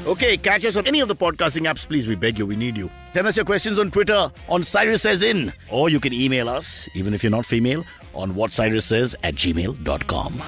Okay, catch us on any of the podcasting apps, please. We beg you, we need you. Send us your questions on Twitter on Cyrus Says In. Or you can email us, even if you're not female, on whatcyrussays@gmail.com.